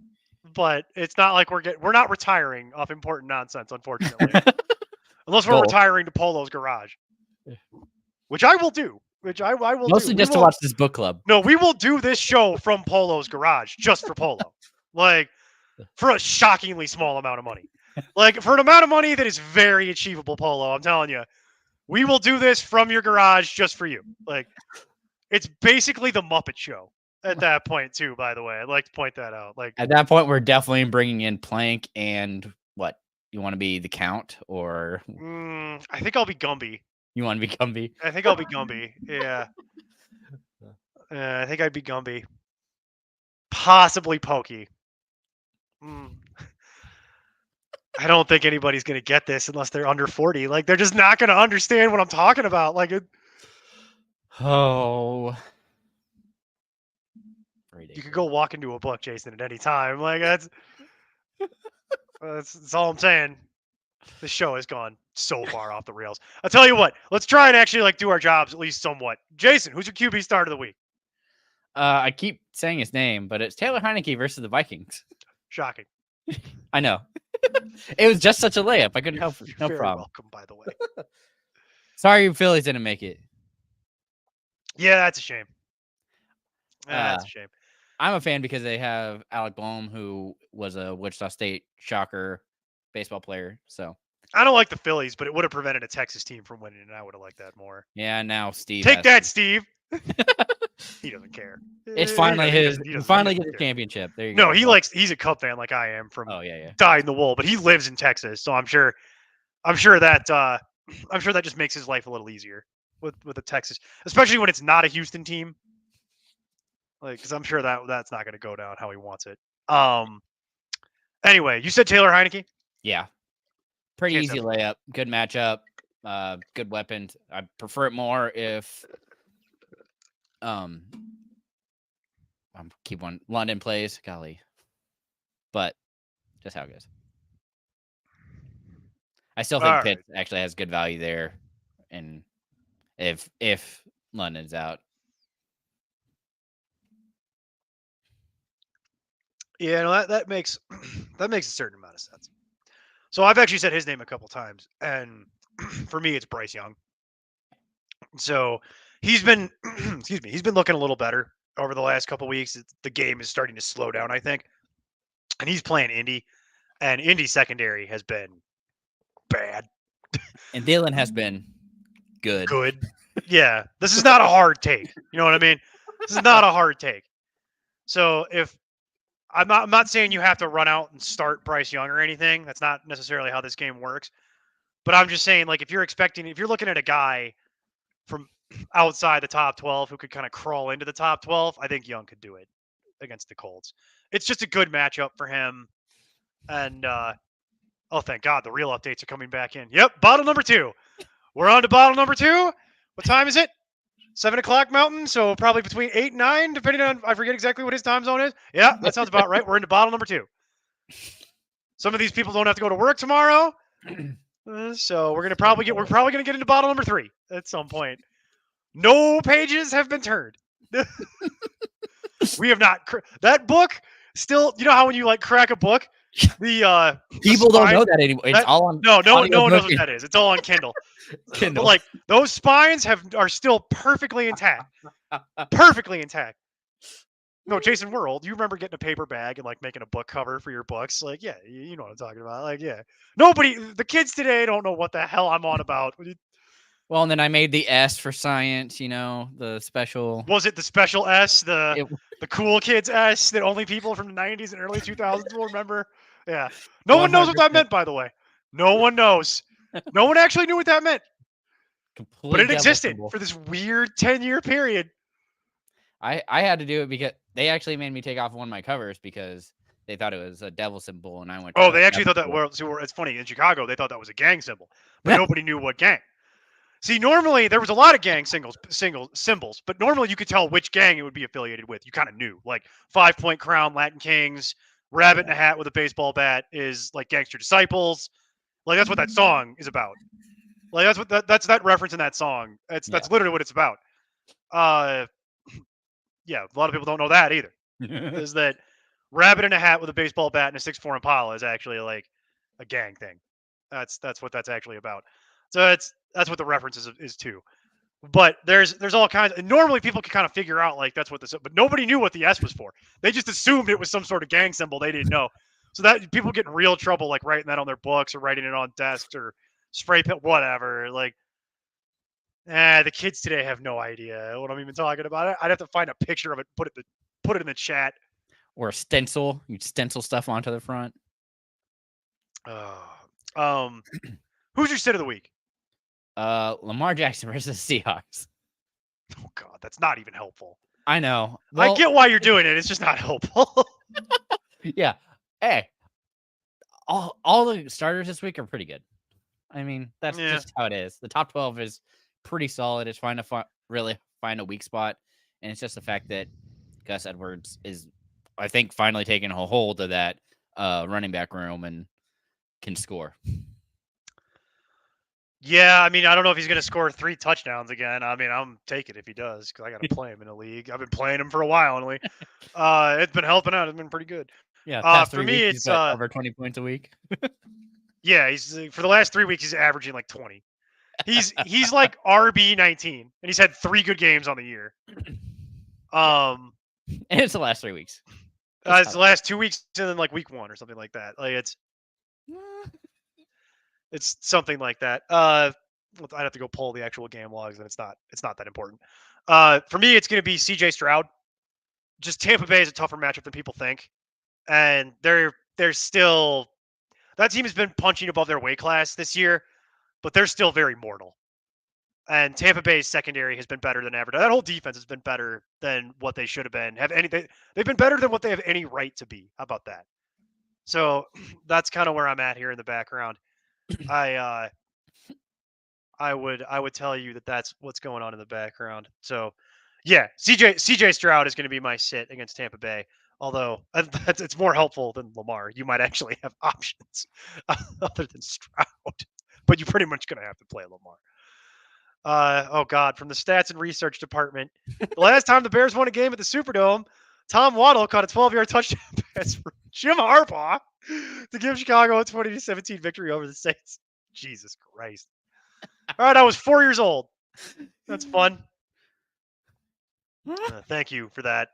but it's not like we're not retiring off important nonsense, unfortunately. Unless we're retiring to Polo's garage, which I will do. Which I will
mostly
do.
Just to watch this book club.
No, we will do this show from Polo's garage just for Polo, like for a shockingly small amount of money, like for an amount of money that is very achievable. Polo, I'm telling you. We will do this from your garage just for you. Like, it's basically the Muppet Show at that point, too, by the way. I'd like to point that out. Like,
at that point, we're definitely bringing in Plank and what? You want to be the Count or?
I think I'll be Gumby.
You want to be Gumby?
I think I'll be Gumby. Yeah. I think I'd be Gumby. Possibly Pokey. I don't think anybody's going to get this unless they're under 40. Like, they're just not going to understand what I'm talking about. Like,
oh.
You could go walk into a book, Jason, at any time. Like, that's all I'm saying. This show has gone so far off the rails. I'll tell you what. Let's try and actually, like, do our jobs at least somewhat. Jason, who's your QB start of the week?
I keep saying his name, but it's Taylor Heineke versus the Vikings.
Shocking.
I know. It was just such a layup. I couldn't help it. No
very
problem.
Welcome, by the way.
Sorry, Phillies didn't make it.
Yeah, that's a shame. That's a shame.
I'm a fan because they have Alec Boehm, who was a Wichita State Shocker baseball player. So
I don't like the Phillies, but it would have prevented a Texas team from winning, and I would have liked that more.
Yeah, now Steve.
Take that, Steve. He doesn't care.
It's finally his. He finally gets a championship. There you go.
No, he's a Cub fan like I am from
yeah.
dyed in the wool, but he lives in Texas, so I'm sure that just makes his life a little easier with the Texas, especially when it's not a Houston team. Like, because I'm sure that's not going to go down how he wants it. Anyway, you said Taylor Heineke?
Yeah. Pretty easy layup. Good matchup. Good weapons. I prefer it more if keep on London plays. Golly. But just how it goes. I still think Pitt actually has good value there. And if London's out.
Yeah, no, that makes a certain amount of sense. So I've actually said his name a couple times, and for me, it's Bryce Young. So he's been, he's been looking a little better over the last couple weeks. The game is starting to slow down, I think, and he's playing Indy, and Indy secondary has been bad.
And Dylan has been good.
Good. Yeah, this is not a hard take. You know what I mean? This is not a hard take. So if I'm not saying you have to run out and start Bryce Young or anything. That's not necessarily how this game works. But I'm just saying, like, if you're looking at a guy from outside the top 12 who could kind of crawl into the top 12, I think Young could do it against the Colts. It's just a good matchup for him. And, oh, thank God, the real updates are coming back in. Yep, bottle number 2. We're on to bottle number 2. What time is it? 7 o'clock Mountain, so probably between 8 and 9, depending on, I forget exactly what his time zone is. Yeah, that sounds about right. We're into bottle number 2. Some of these people don't have to go to work tomorrow, so we're probably gonna get into bottle number 3 at some point. No pages have been turned. We have not. That book still. You know how when you like crack a book, the
people don't know that anymore. It's all on.
No one knows what that is. It's all on Kindle. But like those spines are still perfectly intact. Perfectly intact. No, Jason, we're old. You remember getting a paper bag and like making a book cover for your books? Like, yeah, you know what I'm talking about. Like, yeah. The kids today don't know what the hell I'm on about.
Well, and then I made the S for science, the special.
Was it the special S, the cool kids S that only people from the 90s and early 2000s will remember? Yeah. No 100%. One knows what that meant, by the way. No one knows. No one actually knew what that meant. But it existed for this weird 10-year period.
I had to do it because they actually made me take off one of my covers because they thought it was a devil symbol, and I went.
Oh,
To
they actually thought that.
school.
Well, see, it's funny in Chicago. They thought that was a gang symbol, but nobody knew what gang. See, normally there was a lot of gang symbols, but normally you could tell which gang it would be affiliated with. You kind of knew, like 5 Point Crown, Latin Kings, Rabbit in a hat with a baseball bat is like Gangster Disciples. Like that's what that song is about. Like that's that reference in that song. That's literally what it's about. Yeah, a lot of people don't know that either. Is that Rabbit in a hat with a baseball bat and a 6'4" Impala is actually like a gang thing. That's what that's actually about. So that's what the reference is to. But there's all kinds. And normally people can kind of figure out like that's what this. But nobody knew what the S was for. They just assumed it was some sort of gang symbol. They didn't know. So that people get in real trouble like writing that on their books or writing it on desks or spray paint, whatever. Like, the kids today have no idea what I'm even talking about. I'd have to find a picture of it, put it in the chat.
Or a stencil. You'd stencil stuff onto the front.
Who's your sit of the week?
Lamar Jackson versus Seahawks.
Oh God, that's not even helpful.
I know.
Well, I get why you're doing it. It's just not helpful.
Yeah. Hey, all the starters this week are pretty good. I mean, that's just how it is. The top 12 is pretty solid. It's trying to really find a weak spot, and it's just the fact that Gus Edwards is, I think, finally taking a hold of that running back room and can score.
Yeah, I mean, I don't know if he's going to score 3 touchdowns again. I mean, I'm taking it if he does because I got to play him in a league. I've been playing him for a while, anyway. It's been helping out. It's been pretty good.
Yeah,
for me,
it's over 20 points a week.
Yeah, he's for the last 3 weeks he's averaging like 20. He's like RB19, and he's had 3 good games on the year.
And it's the last 3 weeks.
It's the last 2 weeks and then like week 1 or something like that. Like it's something like that. I'd have to go pull the actual game logs, and it's not that important. For me, it's going to be CJ Stroud. Just Tampa Bay is a tougher matchup than people think, and they're still, that team has been punching above their weight class this year, but they're still very mortal. And Tampa Bay's secondary has been better than ever. That whole defense has been better than what they should have been. They've been better than what they have any right to be. How about that? So that's kind of where I'm at here in the background. I would tell you that that's what's going on in the background. So yeah, CJ Stroud is going to be my sit against Tampa Bay. Although it's more helpful than Lamar. You might actually have options other than Stroud, but you're pretty much going to have to play Lamar. Oh God, from the stats and research department, the last time the Bears won a game at the Superdome, Tom Waddle caught a 12-yard touchdown pass for Jim Harbaugh to give Chicago a 20-17 victory over the Saints. Jesus Christ. All right, I was 4 years old. That's fun. Thank you for that.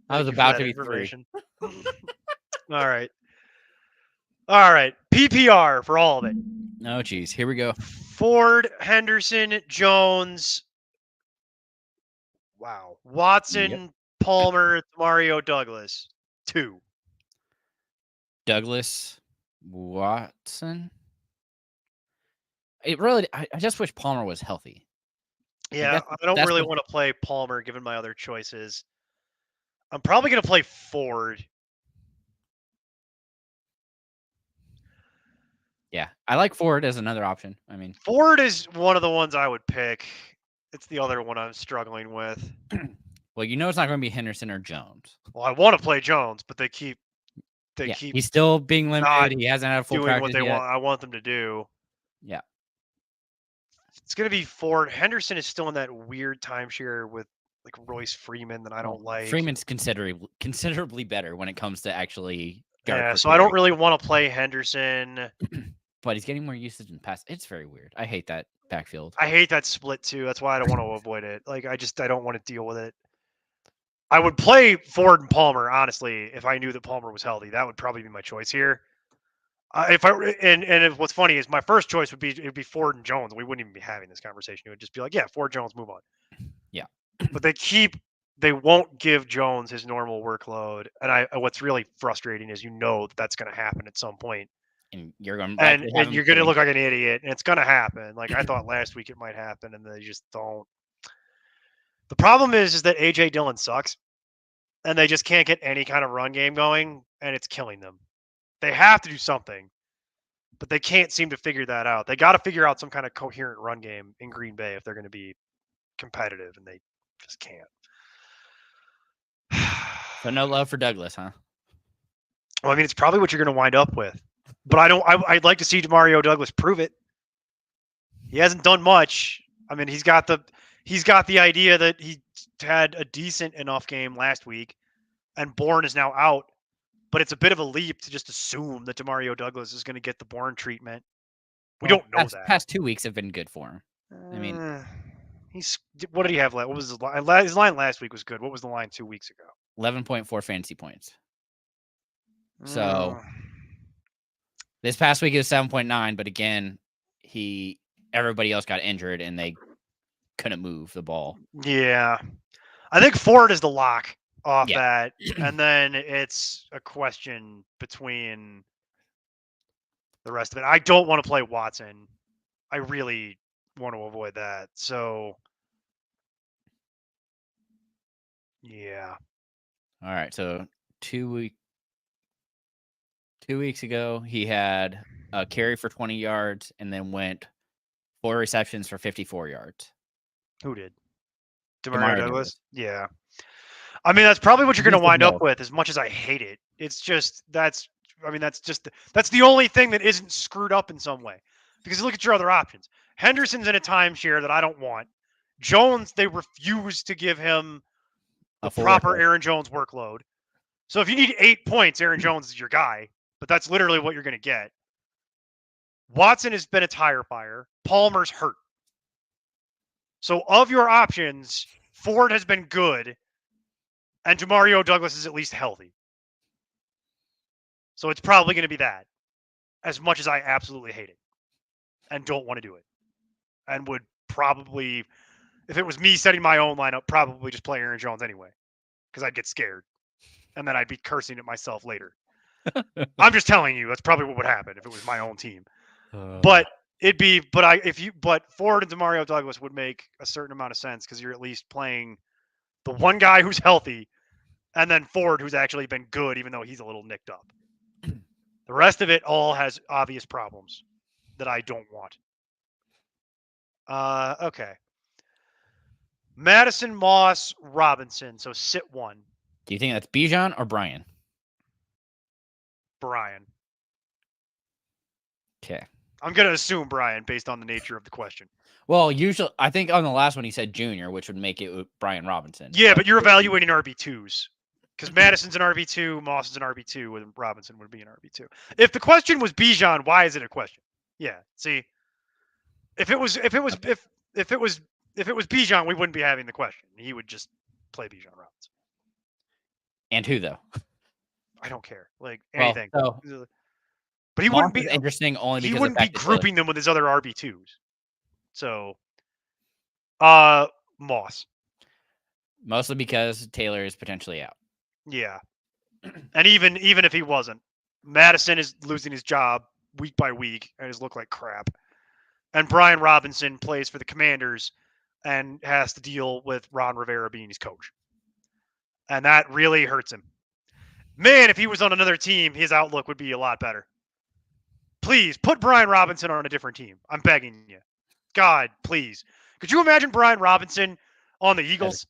I was about to be 3.
All right. All right. PPR for all of it.
Oh, geez. Here we go.
Ford, Henderson, Jones. Wow. Watson, Palmer, Mario, Douglas. 2.
Douglas, Watson. It really, I just wish Palmer was healthy.
Yeah, I don't really want to play Palmer given my other choices. I'm probably going to play Ford.
Yeah, I like Ford as another option. I mean,
Ford is one of the ones I would pick. It's the other one I'm struggling with.
Well, you know it's not going to be Henderson or Jones.
Well, I want to play Jones, but they keep.
He's still being limited. He hasn't had a full
doing
practice
what they
yet.
want. I want them to do.
Yeah.
It's going to be Ford. Henderson is still in that weird timeshare with like Royce Freeman that I don't like.
Freeman's considerably better when it comes to actually.
Yeah, so I don't really want to play Henderson.
But he's getting more usage in pass. It's very weird. I hate that backfield.
I hate that split too. That's why I don't want to avoid it. Like I don't want to deal with it. I would play Ford and Palmer, honestly, if I knew that Palmer was healthy. That would probably be my choice here. If what's funny is my first choice would be Ford and Jones. We wouldn't even be having this conversation. It would just be like, yeah, Ford, Jones, move on.
Yeah.
But they won't give Jones his normal workload. And what's really frustrating is that's going to happen at some point.
And you're going
to look like an idiot, and it's going to happen. Like I thought last week it might happen, and they just don't The problem is that AJ Dillon sucks, and they just can't get any kind of run game going, and it's killing them. They have to do something, but they can't seem to figure that out. They got to figure out some kind of coherent run game in Green Bay if they're going to be competitive, and they just can't.
So no love for Douglas, huh?
Well, I mean, it's probably what you're going to wind up with. But I'd like to see Demario Douglas prove it. He hasn't done much. I mean, he's got the idea that he had a decent enough game last week, and Bourne is now out. But it's a bit of a leap to just assume that Demario Douglas is going to get the Bourne treatment. We don't know that.
Past 2 weeks have been good for him. I mean,
what did he have? What was his line? His line last week was good. What was the line 2 weeks ago?
11.4 fantasy points. So this past week it was 7.9, but again, everybody else got injured and they couldn't move the ball.
Yeah. I think Ford is the lock off that. And then it's a question between the rest of it. I don't want to play Watson. I really want to avoid that. So, yeah.
All right. So 2 weeks ago, he had a carry for 20 yards and then went 4 receptions for 54 yards.
Who did? Demario Douglas? Yeah. I mean, that's probably what you're going to wind up with, as much as I hate it. It's just, that's the only thing that isn't screwed up in some way. Because look at your other options. Henderson's in a timeshare that I don't want. Jones, they refuse to give him the proper Aaron Jones workload. So if you need 8 points, Aaron Jones is your guy. But that's literally what you're going to get. Watson has been a tire fire. Palmer's hurt. So of your options, Ford has been good. And Demario Douglas is at least healthy. So it's probably going to be that. As much as I absolutely hate it. And don't want to do it. And would probably, if it was me setting my own lineup, probably just play Aaron Jones anyway. Because I'd get scared. And then I'd be cursing at myself later. I'm just telling you, that's probably what would happen if it was my own team. But Ford and Demario Douglas would make a certain amount of sense because you're at least playing the one guy who's healthy and then Ford who's actually been good, even though he's a little nicked up. The rest of it all has obvious problems that I don't want. Okay. Madison, Moss, Robinson. So sit one.
Do you think that's Bijan or Brian?
Brian.
Okay.
I'm going to assume Brian based on the nature of the question.
Well, usually, I think on the last one he said Junior, which would make it Brian Robinson.
Yeah, but you're evaluating RB2s. Because Madison's an RB2, Moss is an RB2, and Robinson would be an RB2. If the question was Bijan, why is it a question? Yeah, see, if it was Bijan, we wouldn't be having the question. He would just play Bijan Robinson.
And who though?
I don't care. Like anything.
Well,
but he wouldn't be
interesting only because
he wouldn't be grouping them with his other RB2s. So, Moss.
Mostly because Taylor is potentially out.
Yeah. And even if he wasn't, Madison is losing his job week by week and has looked like crap. And Brian Robinson plays for the Commanders and has to deal with Ron Rivera being his coach. And that really hurts him. Man, if he was on another team, his outlook would be a lot better. Please, put Brian Robinson on a different team. I'm begging you. God, please. Could you imagine Brian Robinson on the Eagles?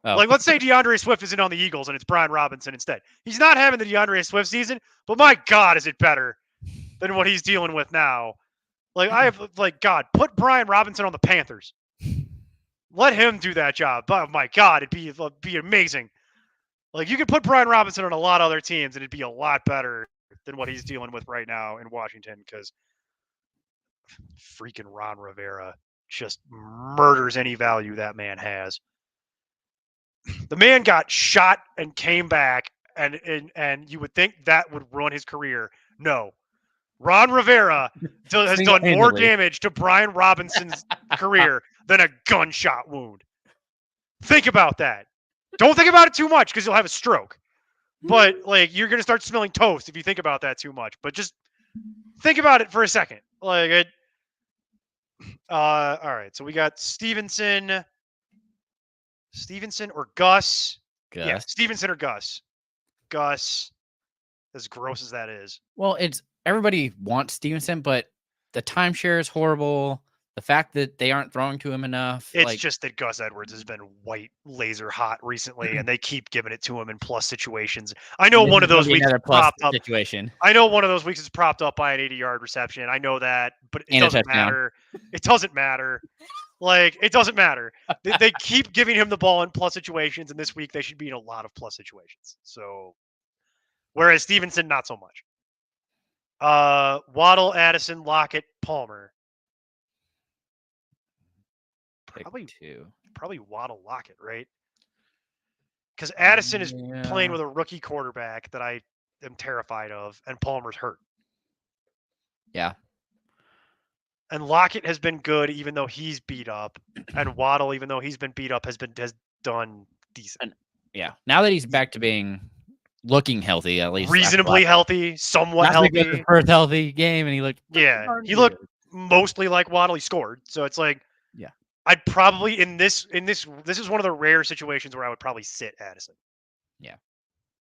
Oh. Like, let's say DeAndre Swift isn't on the Eagles and it's Brian Robinson instead. He's not having the DeAndre Swift season, but my God, is it better than what he's dealing with now? Like, God, put Brian Robinson on the Panthers. Let him do that job. But my God, it'd be amazing. Like, you could put Brian Robinson on a lot of other teams and it'd be a lot better than what he's dealing with right now in Washington because freaking Ron Rivera just murders any value that man has. The man got shot and came back, and you would think that would ruin his career. No. Ron Rivera has done more damage to Brian Robinson's career than a gunshot wound. Think about that. Don't think about it too much because you'll have a stroke. But, like, you're going to start smelling toast if you think about that too much. But just think about it for a second. Like, all right. So we got Stevenson, Stevenson or Gus?
Gus.
Yeah, Stevenson or Gus. Gus, as gross as that is.
Well, it's everybody wants Stevenson, but the timeshare is horrible. The fact that they aren't throwing to him enough.
It's just that Gus Edwards has been white laser hot recently, and they keep giving it to him in plus situations. I know one of those weeks is propped up.
Situation.
I know one of those weeks is propped up by an 80-yard reception. I know that, but it doesn't matter. It doesn't matter. Like, it doesn't matter. They keep giving him the ball in plus situations, and this week they should be in a lot of plus situations. So, whereas Stevenson, not so much. Waddle, Addison, Lockett, Palmer. Probably Waddle, Lockett, right? Because Addison is playing with a rookie quarterback that I am terrified of, and Palmer's hurt.
Yeah.
And Lockett has been good, even though he's beat up, and Waddle, even though he's been beat up, has done decent.
Yeah. Now that he's back to looking healthy, at least
reasonably healthy, somewhat healthy.
First healthy game, and he looked.
Yeah, he looked mostly like Waddle. He scored, so it's like.
Yeah.
I'd probably this is one of the rare situations where I would probably sit Addison.
Yeah.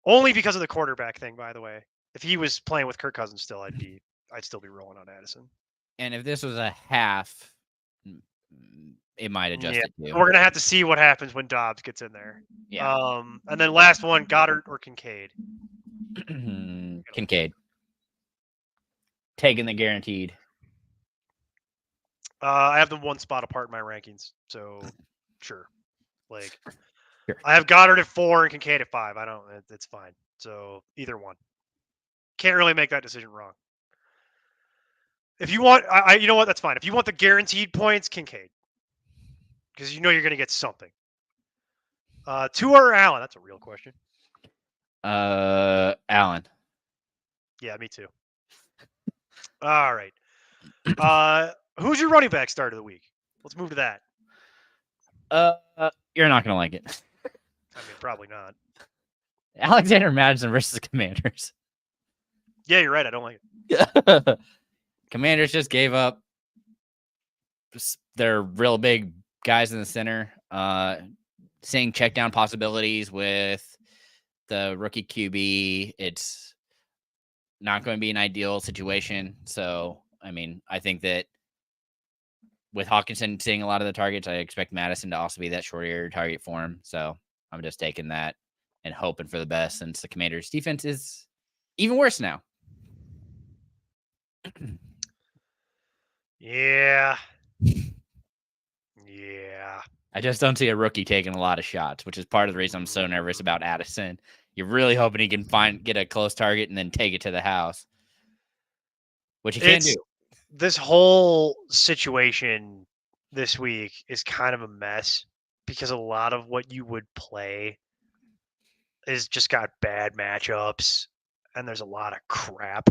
Only because of the quarterback thing, by the way. If he was playing with Kirk Cousins still, I'd still be rolling on Addison.
And if this was a half, it might adjust it too.
We're gonna have to see what happens when Dobbs gets in there.
Yeah.
And then last one, Goddard or Kincaid.
Kincaid. Taking the guaranteed.
I have them one spot apart in my rankings, so sure. Like,
sure.
I have Goddard at 4 and Kincaid at 5. It's fine. So either one. Can't really make that decision wrong. If you want, you know what? That's fine. If you want the guaranteed points, Kincaid, because you know you're going to get something. Tua or Allen? That's a real question.
Allen.
Yeah, me too. All right. Who's your running back start of the week? Let's move to that.
You're not gonna like it.
I mean, probably not.
Alexander Madison versus Commanders.
Yeah, you're right. I don't like it.
Commanders just gave up their real big guys in the center. Seeing check down possibilities with the rookie QB. It's not going to be an ideal situation. So, I mean, I think that with Hawkinson seeing a lot of the targets, I expect Madison to also be that short area target for him. So I'm just taking that and hoping for the best since the Commanders' defense is even worse now.
Yeah.
I just don't see a rookie taking a lot of shots, which is part of the reason I'm so nervous about Addison. You're really hoping he can get a close target and then take it to the house, which he can do.
This whole situation this week is kind of a mess because a lot of what you would play is just got bad matchups and there's a lot of crap.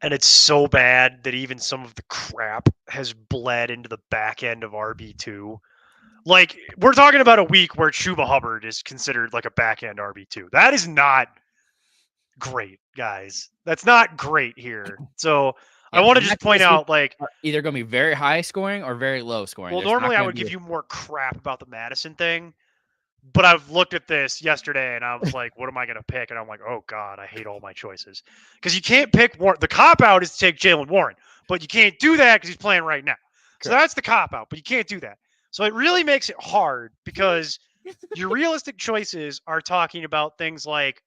And it's so bad that even some of the crap has bled into the back end of RB2. Like, we're talking about a week where Chuba Hubbard is considered like a back end RB2. That is not great, guys. That's not great here. So I want to just point out, like,
either going to be very high scoring or very low scoring.
Well, normally I would give you more crap about the Madison thing, but I've looked at this yesterday and I was like, what am I going to pick? And I'm like, oh God, I hate all my choices. Because you can't pick Warren. The cop-out is to take Jaylen Warren, but you can't do that because he's playing right now. So that's the cop-out, but you can't do that. So it really makes it hard because your realistic choices are talking about things like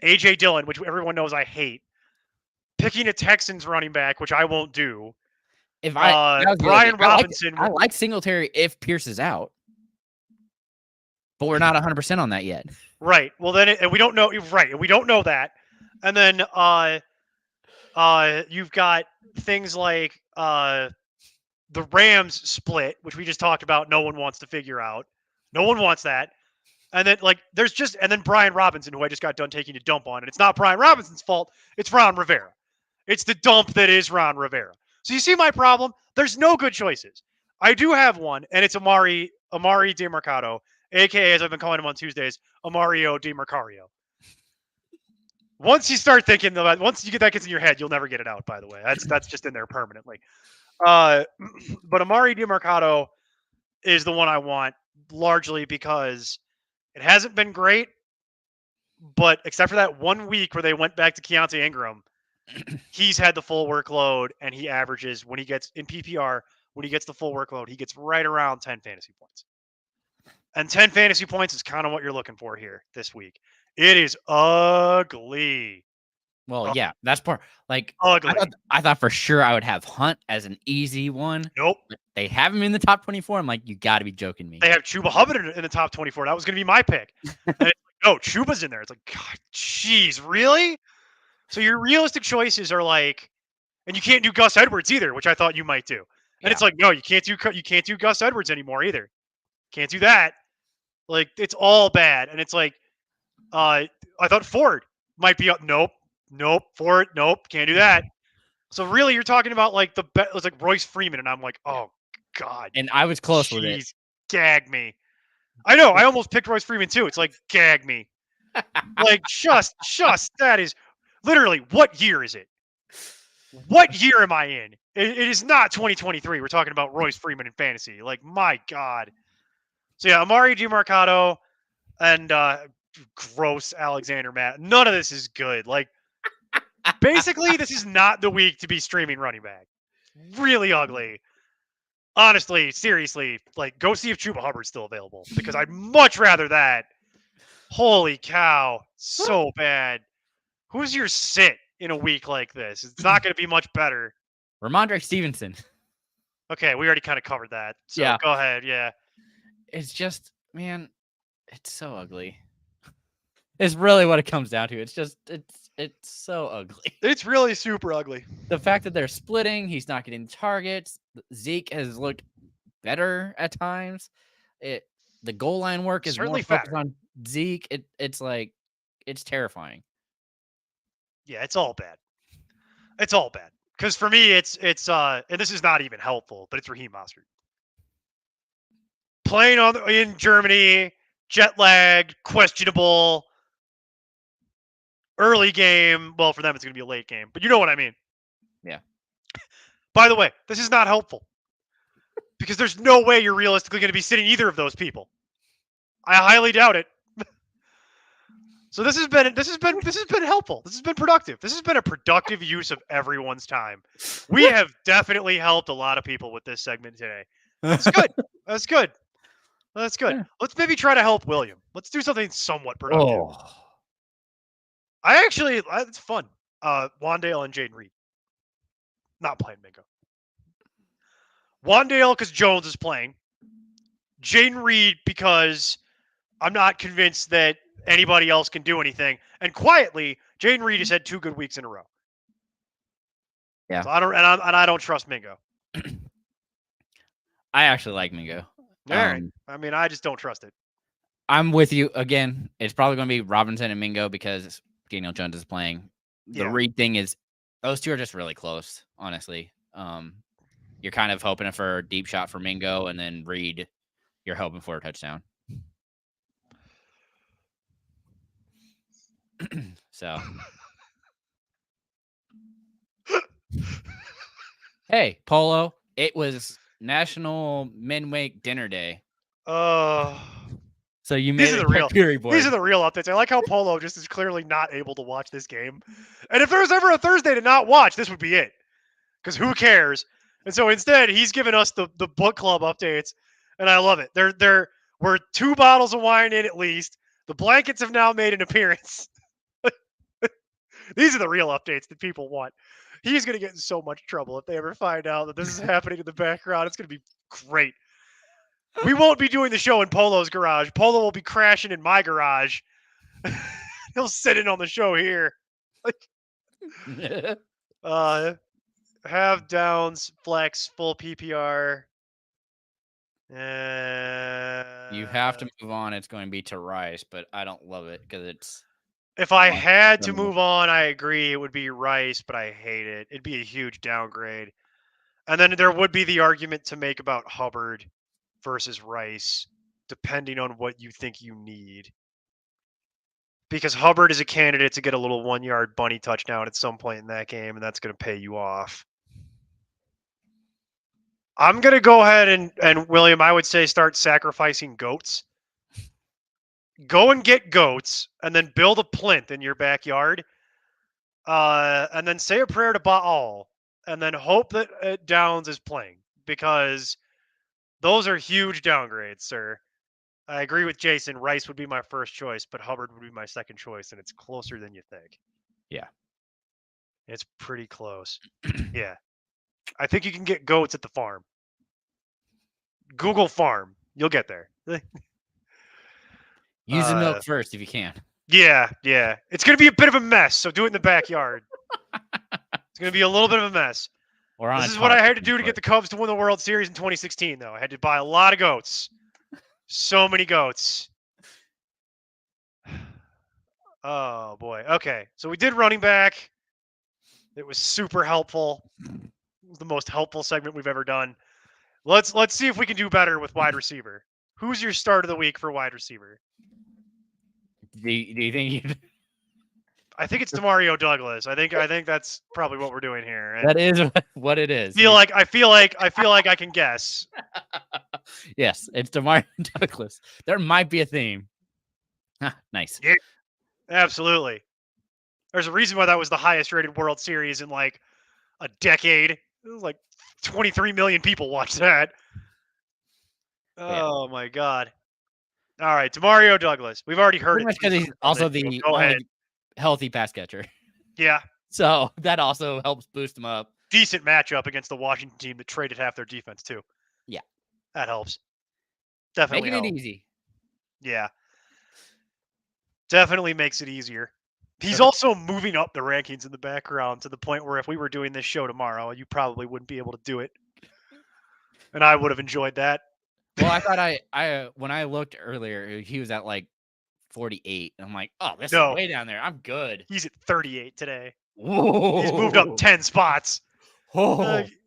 A.J. Dillon, which everyone knows I hate, picking a Texans running back, which I won't do. Brian Robinson.
I like Singletary if Pierce is out, but we're not 100% on that yet.
Right. Well, then, and we don't know. Right. And we don't know that. And then you've got things like the Rams split, which we just talked about. No one wants to figure out. No one wants that. And then and then Brian Robinson, who I just got done taking a dump on. And it's not Brian Robinson's fault. It's Ron Rivera. It's the dump that is Ron Rivera. So you see my problem? There's no good choices. I do have one, and it's Amari DeMarcado, a.k.a., as I've been calling him on Tuesdays, Amario DeMarcario. Once you start thinking about, once you get that gets in your head, you'll never get it out, by the way. That's just in there permanently. But Amari DeMarcado is the one I want. largely because it hasn't been great, but except for that 1 week where they went back to Keontae Ingram, he's had the full workload, and he averages when he gets in PPR, when he gets the full workload, he gets right around 10 fantasy points. And 10 fantasy points is kind of what you're looking for here this week. It is ugly.
Well, yeah, that's part. Like,
Ugly.
I thought for sure I would have Hunt as an easy one.
Nope.
But they have him in the top 24. I'm like, you got to be joking me.
They have Chuba Hubbard in the top 24. That was going to be my pick. And it's like, no, Chuba's in there. It's like, God, jeez, really? So your realistic choices are like, and you can't do Gus Edwards either, which I thought you might do. And it's like, no, you can't do Gus Edwards anymore either. Can't do that. Like, it's all bad. And it's like, I thought Ford might be up. Nope. Ford. Nope. Can't do that. So really, you're talking about like it was like Royce Freeman, and I'm like, oh God.
And I was close with it.
Gag me. I know. I almost picked Royce Freeman too. It's like gag me. Like just that is literally what year is it? What year am I in? It is not 2023. We're talking about Royce Freeman in fantasy. Like my God. So yeah, Amari DiMarcado and gross Alexander Matt. None of this is good. Like basically, this is not the week to be streaming running back. Really ugly. Honestly, seriously, like go see if Chuba Hubbard's still available because I'd much rather that. Holy cow, so bad. Who's your sit in a week like this? It's not going to be much better.
Ramondre Stevenson.
Okay, we already kind of covered that. So
Yeah.
Go ahead. Yeah.
It's just, man, it's so ugly. It's really what it comes down to. It's just, it's so ugly.
It's really super ugly.
The fact that they're splitting, he's not getting targets. Zeke has looked better at times. The goal line work is
Certainly
more focused on Zeke. It's like, it's terrifying.
Yeah, it's all bad. It's all bad. Because for me, it's and this is not even helpful, but it's Raheem Mostert. Playing in Germany, jet lagged, questionable, early game. Well, for them, it's going to be a late game, but you know what I mean.
Yeah.
By the way, this is not helpful because there's no way you're realistically going to be sitting either of those people. I highly doubt it. So this has been helpful. This has been productive. This has been a productive use of everyone's time. We have definitely helped a lot of people with this segment today. That's good. That's good. That's good. Yeah. Let's maybe try to help William. Let's do something somewhat productive. Oh. It's fun. Wandale and Jaden Reed. Not playing Mingo. Wandale because Jones is playing. Jaden Reed because I'm not convinced that anybody else can do anything. And quietly, Jaden Reed has had 2 good weeks in a row.
Yeah.
So I don't trust Mingo.
I actually like Mingo.
All right. I mean, I just don't trust it.
I'm with you again. It's probably going to be Robinson and Mingo because Daniel Jones is playing. The Reed thing is those two are just really close, honestly. You're kind of hoping for a deep shot for Mingo, and then Reed, you're hoping for a touchdown. So, hey, Polo, it was National Midweek Dinner Day. So you made it Fury board.
These are the real updates. I like how Polo just is clearly not able to watch this game. And if there was ever a Thursday to not watch, this would be it. Because who cares? And so instead, he's giving us the book club updates, and I love it. We're 2 bottles of wine in at least. The blankets have now made an appearance. These are the real updates that people want. He's going to get in so much trouble if they ever find out that this is happening in the background. It's going to be great. We won't be doing the show in Polo's garage. Polo will be crashing in my garage. He'll sit in on the show here. Have downs, flex, full PPR.
You have to move on. It's going to be to Rice, but I don't love it because it's.
If I had to move on, I agree it would be Rice, but I hate it. It'd be a huge downgrade. And then there would be the argument to make about Hubbard versus Rice, depending on what you think you need. Because Hubbard is a candidate to get a little 1-yard bunny touchdown at some point in that game, and that's going to pay you off. I'm gonna go ahead and William, I would say start sacrificing goats. Go and get goats, and then build a plinth in your backyard. And then say a prayer to Baal, and then hope that Downs is playing, because those are huge downgrades, sir. I agree with Jason. Rice would be my first choice, but Hubbard would be my second choice, and it's closer than you think.
Yeah.
It's pretty close. Yeah. I think you can get goats at the farm. Google farm. You'll get there.
Use the milk first if you can.
Yeah. It's going to be a bit of a mess, so do it in the backyard. It's going to be a little bit of a mess. This is what I had to do to get the Cubs to win the World Series in 2016, though. I had to buy a lot of goats. So many goats. Oh, boy. Okay, so we did running back. It was super helpful. It was the most helpful segment we've ever done. Let's see if we can do better with wide receiver. Who's your start of the week for wide receiver?
Do you think
I think it's Demario Douglas. I think that's probably what we're doing here.
That is what it is.
I feel like I can guess.
Yes, it's Demario Douglas. There might be a theme. Nice.
Yeah, absolutely. There's a reason why that was the highest rated World Series in like a decade. It was like 23 million people watched that. Oh my god. All right, Demario Douglas. We've already heard
Pretty much because he's also the only healthy pass catcher.
Yeah.
So that also helps boost him up.
Decent matchup against the Washington team that traded half their defense too.
Yeah.
That helps. Definitely
Making
helps.
it easy.
Yeah. Definitely makes it easier. He's also moving up the rankings in the background to the point where if we were doing this show tomorrow, you probably wouldn't be able to do it. And I would have enjoyed that.
Well, I thought I when I looked earlier, he was at like 48. I'm like, oh, this is way down there. I'm good.
He's at 38 today.
Whoa.
He's moved up 10 spots.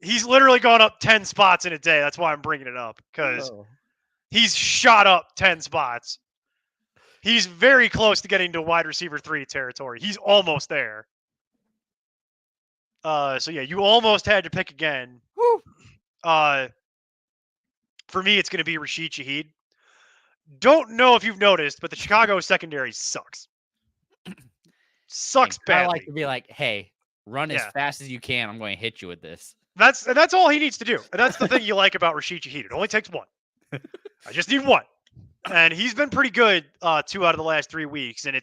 He's literally gone up 10 spots in a day. That's why I'm bringing it up, because he's shot up 10 spots. He's very close to getting to wide receiver 3 territory. He's almost there. So yeah, you almost had to pick again. For me, it's going to be Rashid Shaheed. Don't know if you've noticed, but the Chicago secondary sucks. Sucks badly.
I like to be like, hey, run as fast as you can. I'm going to hit you with this.
That's all he needs to do. And that's the thing you like about Rashid Shaheed. It only takes one. I just need one. And he's been pretty good 2 out of the last 3 weeks. And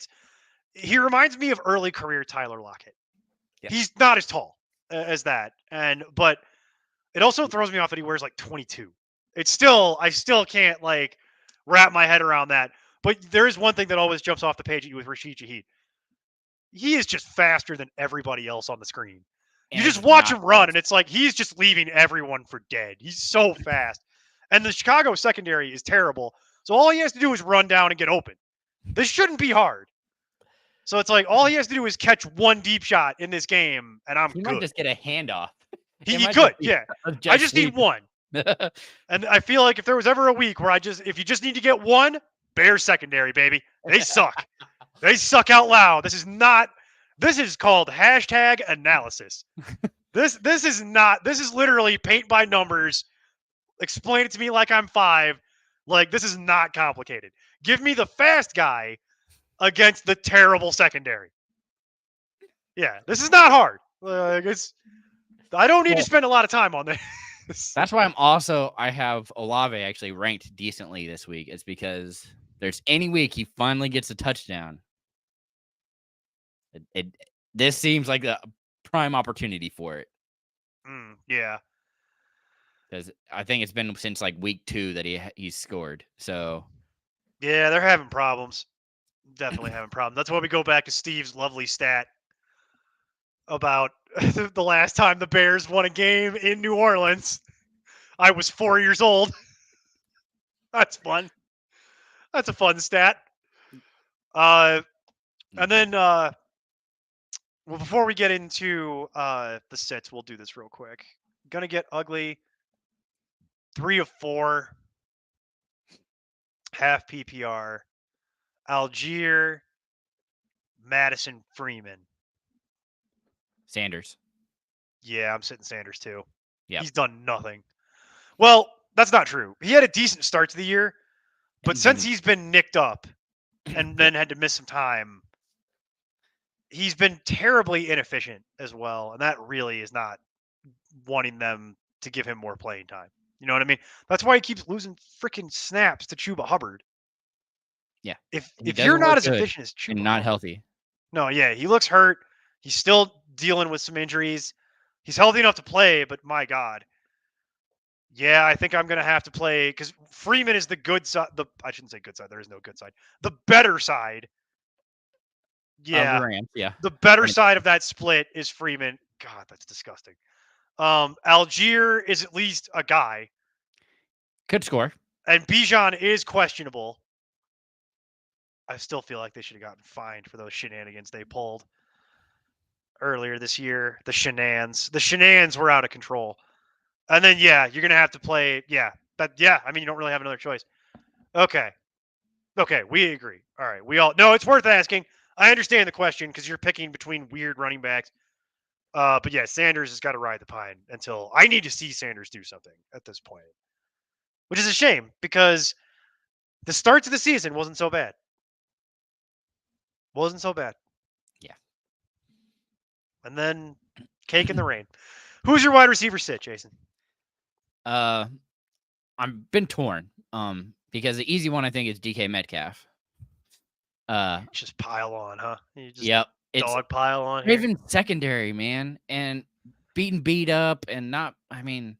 he reminds me of early career Tyler Lockett. Yeah. He's not as tall as that. But it also throws me off that he wears like 22. I still can't like wrap my head around that. But there is one thing that always jumps off the page at you with Rashid Shaheed. He is just faster than everybody else on the screen. And you just watch him run, and it's like he's just leaving everyone for dead. He's so fast. And the Chicago secondary is terrible. So all he has to do is run down and get open. This shouldn't be hard. So it's like all he has to do is catch one deep shot in this game, and I'm good.
He might just get a handoff.
He could, yeah. I just need one. And I feel like if there was ever a week where if you just need to get one, Bears secondary, baby. They suck. They suck out loud. This is called #analysis. This is literally paint by numbers. Explain it to me like I'm 5. Like, this is not complicated. Give me the fast guy against the terrible secondary. Yeah, this is not hard. I don't need to spend a lot of time on this.
That's why I have Olave actually ranked decently this week. It's because there's any week he finally gets a touchdown. This seems like a prime opportunity for it.
Yeah.
Because I think it's been since like week 2 that he's scored. So
yeah, they're having problems. Definitely having problems. That's why we go back to Steve's lovely stat about the last time the Bears won a game in New Orleans. I was 4 years old. That's fun. That's a fun stat. And then, before we get into the sits, we'll do this real quick. Gonna get ugly. 3 of 4. Half PPR. Algier. Madison Freeman.
Sanders.
Yeah, I'm sitting Sanders too.
Yeah.
He's done nothing. Well, that's not true. He had a decent start to the year, but
And
since
then-
he's been nicked up and
Yeah.
then had to miss some time, he's been terribly inefficient as well, and that really is not wanting them to give him more playing time. You know what I mean? That's why he keeps losing freaking snaps to Chuba Hubbard.
Yeah. He
If you're
doesn't
not
look
as
good
efficient as
and
Chuba
not
Hubbard,
healthy.
no, yeah, he looks hurt. He's still dealing with some injuries. He's healthy enough to play, but my God, yeah, I think I'm gonna have to play because Freeman is the good side. I shouldn't say good side. There is no good side. The better side.
Of the
Yeah,
Rams, yeah.
the better
Right.
side of that split is Freeman. God, that's disgusting. Algier is at least a guy,
Could score.
and Bijan is questionable. I still feel like they should have gotten fined for those shenanigans they pulled earlier this year. The shenanigans were out of control. And then yeah, you're gonna have to play. Yeah, I mean, you don't really have another choice. Okay, we agree. All right, we all no. It's worth asking. I understand the question because you're picking between weird running backs. But yeah, Sanders has got to ride the pine until I need to see Sanders do something at this point, which is a shame because the start to the season wasn't so bad. Wasn't so bad.
Yeah.
And then cake in the rain. Who's your wide receiver sit, Jason?
I've been torn. Because the easy one I think is DK Metcalf.
Just pile on, huh? You just
Yep. It's
dog pile on here.
Raven secondary, man, and beat up and not. I mean,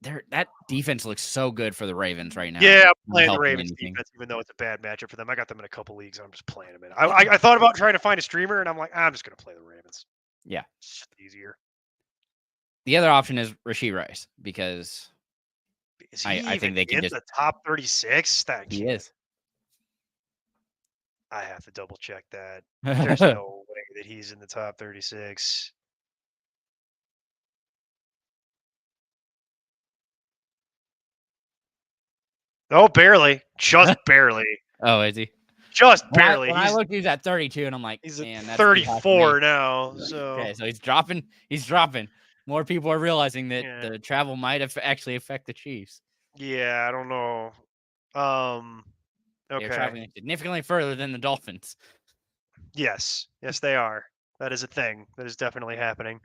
that defense looks so good for the Ravens right now.
Yeah, I'm
Not
playing the
helping
Ravens
anything.
defense, even though it's a bad matchup for them. I got them in a couple leagues. And I'm just playing them in. I thought about trying to find a streamer, and I'm like, I'm just gonna play the Ravens.
Yeah.
It's just easier.
The other option is Rashee Rice because
Is he
I
even
think they can
in
just.
the top 36? That
He
can't.
is.
I have to double check that. There's no way that he's in the top 36. Oh, barely. Just barely.
Oh, is he?
Just barely.
When I looked, he's at 32, and I'm like,
He's at
man, that's too high for me.
34 now. So
Okay, so he's dropping. He's dropping. More people are realizing that
yeah.
the travel might actually affect the Chiefs.
Yeah, I don't know.
They're
Okay.
traveling significantly further than the Dolphins.
Yes, they are. That is a thing. That is definitely happening.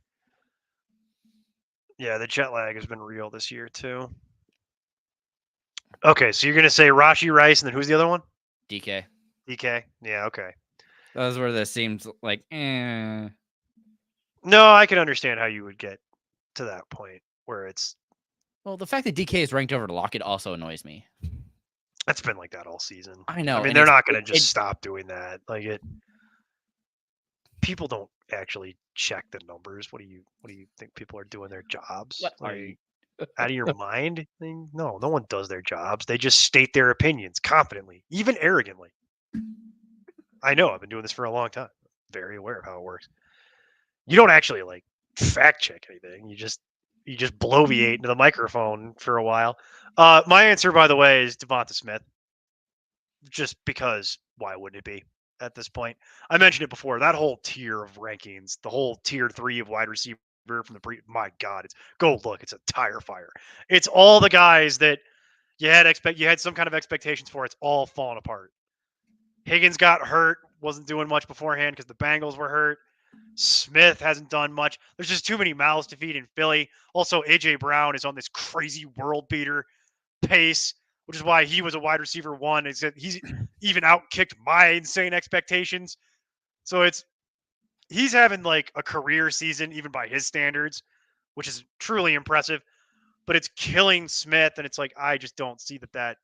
Yeah, the jet lag has been real this year too. Okay, so you're gonna say Rashee Rice, and then who's the other one?
DK.
DK. Yeah. Okay.
Those were the seems like.
No, I can understand how you would get to that point where it's.
Well, the fact that DK is ranked over to Lockett also annoys me.
It's been like that all season.
I know.
I mean,
and
they're
it's-
not gonna
it-
just
it-
stop doing that. Like it. People don't actually check the numbers. What do you think people are doing their jobs?
What are
Like,
you?
out of your mind? I mean, no one does their jobs. They just state their opinions confidently, even arrogantly. I know. I've been doing this for a long time. Very aware of how it works. You don't actually like fact check anything. You just bloviate into the microphone for a while. My answer, by the way, is Devonta Smith. Just because, why wouldn't it be at this point? I mentioned it before. That whole tier of rankings, the whole tier 3 of wide receiver from the my God, it's go look. It's a tire fire. It's all the guys that you had some kind of expectations for. It's all falling apart. Higgins got hurt, wasn't doing much beforehand because the Bengals were hurt. Smith hasn't done much. There's just too many mouths to feed in Philly. Also, AJ Brown is on this crazy world beater pace, which is why he was a wide receiver one. Is that he's even outkicked my insane expectations. So he's having like a career season, even by his standards, which is truly impressive. But it's killing Smith, and it's like I just don't see that.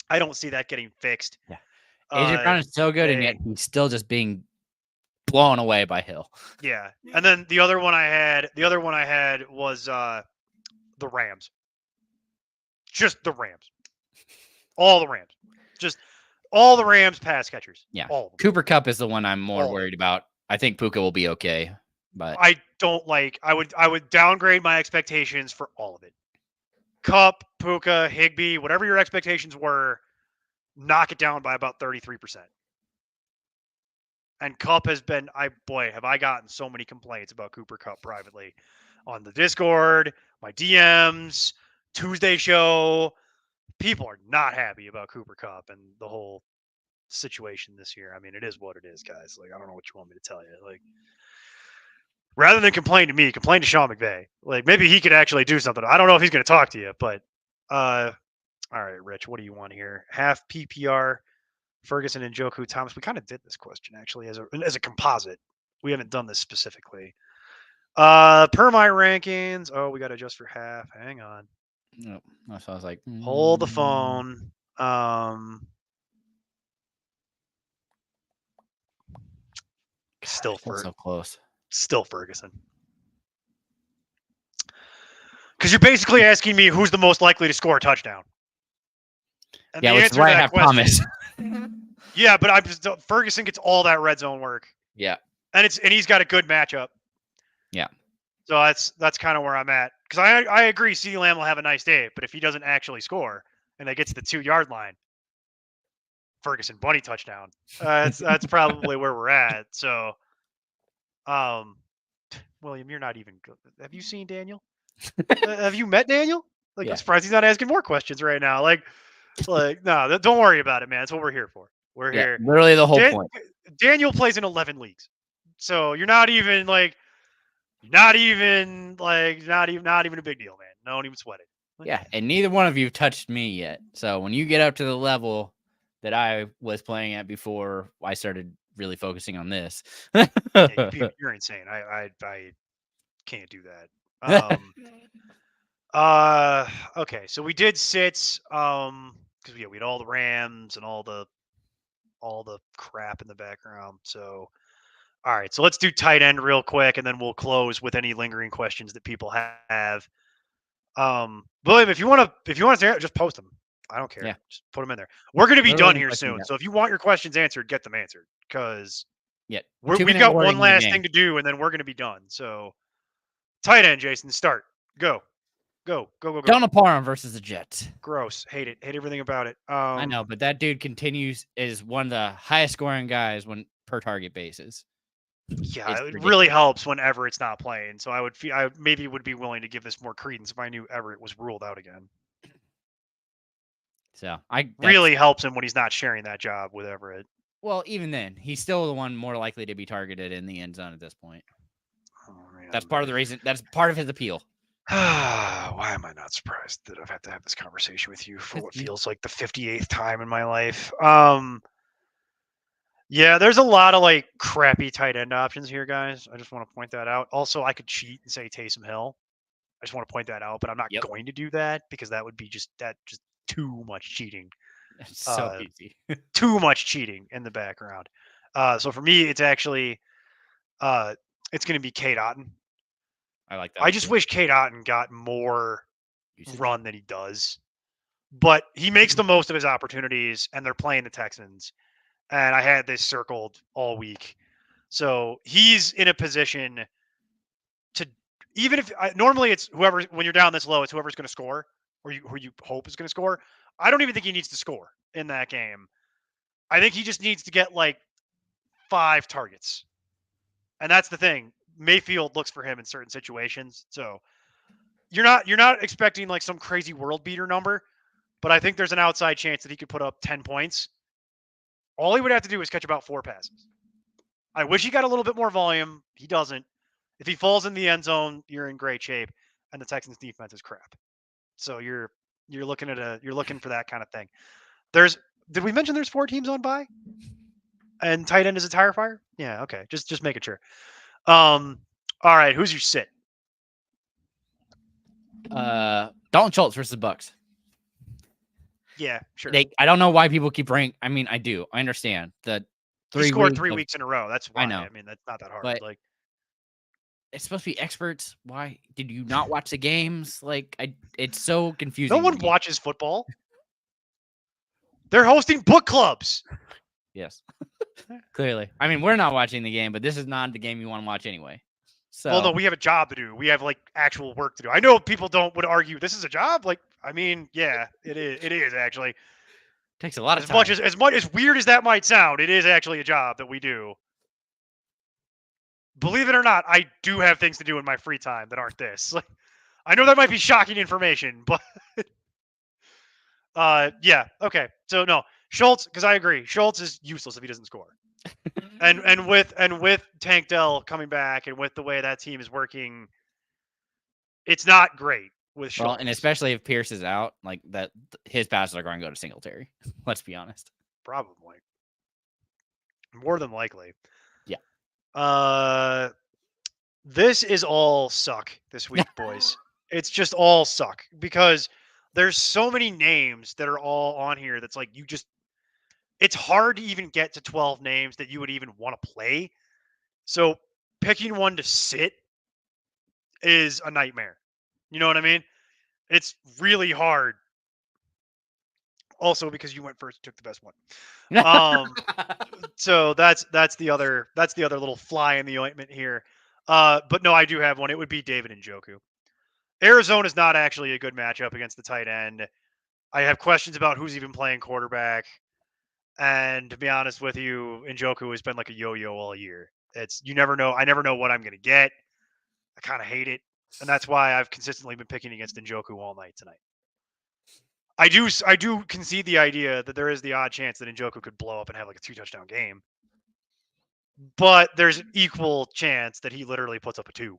I don't see that getting fixed.
Yeah. AJ Brown is so good, and yet he's still just being blown away by Hill.
Yeah. And then the other one I had was the Rams. Just the Rams. All the Rams. Just all the Rams pass catchers.
Yeah.
All of them.
Cooper Kupp is the one I'm more worried about. I think Puka will be okay, but
I don't like I would downgrade my expectations for all of it. Kupp, Puka, Higbee, whatever your expectations were, knock it down by about 33%. And Kupp has been have I gotten so many complaints about Cooper Kupp privately. on the Discord, my DMs, Tuesday show. People are not happy about Cooper Kupp and the whole situation this year. I mean, it is what it is, guys. Like, I don't know what you want me to tell you. Like, rather than complain to me, complain to Sean McVay. Like, maybe he could actually do something. I don't know if he's going to talk to you, but all right, Rich, what do you want here? Half PPR, Ferguson and Njoku Thomas. We kind of did this question actually as a composite. We haven't done this specifically. Per my rankings. Oh, we got to adjust for half. Hang on.
Nope. So I was like,
Hold the phone. Still
so close.
Still Ferguson. Because you're basically asking me who's the most likely to score a touchdown.
And yeah, which is why I have Thomas.
Yeah, but Ferguson gets all that red zone work.
Yeah,
and he's got a good matchup.
Yeah,
so that's kind of where I'm at. Because I agree, CeeDee Lamb will have a nice day, but if he doesn't actually score and they get to the 2-yard line, Ferguson bunny touchdown. That's probably where we're at. So, William, you're not even good. Have you seen Daniel? Have you met Daniel? Like, yeah. I'm surprised he's not asking more questions right now. Like, no, don't worry about it, man. That's what we're here for. We're here.
Literally the whole point.
Daniel plays in 11 leagues, so you're not even a big deal, man. Don't even sweat it.
Yeah, and neither one of you touched me yet. So when you get up to the level that I was playing at before I started really focusing on this,
you're insane. I can't do that. Okay, so we did sits because we had all the Rams and all the crap in the background. So all right, so let's do tight end real quick, and then we'll close with any lingering questions that people have. William, if you want to just post them. I don't care.
Yeah.
Just put them in there. We're going to be done here soon. So if you want your questions answered, get them answered, because we've got one last thing to do, and then we're going to be done. So tight end, Jason, start. Go.
Donald Parham versus the Jets.
Gross. Hate it. Hate everything about it.
I know, but that dude is one of the highest scoring guys per target basis.
Yeah, it really helps whenever it's not playing. So I maybe would be willing to give this more credence if I knew Everett was ruled out again.
So
really helps him when he's not sharing that job with Everett.
Well, even then, he's still the one more likely to be targeted in the end zone at this point. Oh, man. That's part of the reason. That's part of his appeal.
Why am I not surprised that I've had to have this conversation with you for what feels like the 58th time in my life? Yeah, there's a lot of crappy tight end options here, guys. I just want to point that out. Also, I could cheat and say Taysom Hill. I just want to point that out, but I'm not going to do that because that would be just too much cheating.
It's so easy.
Too much cheating in the background. So for me, it's actually it's going to be Cade Otton.
I like that.
I just wish Cade Otton got more run than he does, but he makes the most of his opportunities, and they're playing the Texans. And I had this circled all week. So he's in a position to, even if normally it's whoever, when you're down this low, it's whoever's going to score or who you hope is going to score. I don't even think he needs to score in that game. I think he just needs to get 5 targets. And that's the thing. Mayfield looks for him in certain situations. So you're not expecting some crazy world beater number, but I think there's an outside chance that he could put up 10 points. All he would have to do is catch about 4 passes. I wish he got a little bit more volume. He doesn't. If he falls in the end zone, you're in great shape, and the Texans defense is crap. So you're looking for that kind of thing. Did we mention there's 4 teams on bye? And tight end is a tire fire? Yeah, okay. Just making sure. All right, who's your sit?
Dalton Schultz versus the Bucks.
Yeah, sure.
I don't know why people keep ranking. I mean, I do. I understand that
he scored 3 weeks in a row. That's why. I know. I mean, that's not that hard.
But it's supposed to be experts. Why did you not watch the games? It's so confusing.
No one watches football. They're hosting book clubs.
Yes, clearly. I mean, we're not watching the game, but this is not the game you want to watch anyway. So,
well, no, we have a job to do. We have actual work to do. I know people would argue this is a job. I mean, yeah, it is. It is actually.
Takes a lot of time.
As much as weird as that might sound, it is actually a job that we do. believe it or not, I do have things to do in my free time that aren't this. Like, I know that might be shocking information, but yeah, okay. So no, Schultz, because I agree, Schultz is useless if he doesn't score. And with Tank Dell coming back and with the way that team is working, it's not great with Schultz.
Well, and especially if Pierce is out, like that, his passes are going to go to Singletary. Let's be honest.
Probably. More than likely.
Yeah.
This is all suck this week, boys. It's just all suck because there's so many names that are all on here that's like it's hard to even get to 12 names that you would even want to play. So picking one to sit is a nightmare. You know what I mean? It's really hard. Also because you went first, took the best one. So that's the other little fly in the ointment here. But no, I do have one. It would be David and Njoku. Arizona is not actually a good matchup against the tight end. I have questions about who's even playing quarterback. And to be honest with you, Njoku has been like a yo-yo all year. You never know. I never know what I'm going to get. I kind of hate it. And that's why I've consistently been picking against Njoku all night tonight. I do concede the idea that there is the odd chance that Njoku could blow up and have like a 2-touchdown game. But there's an equal chance that he literally puts up a 2.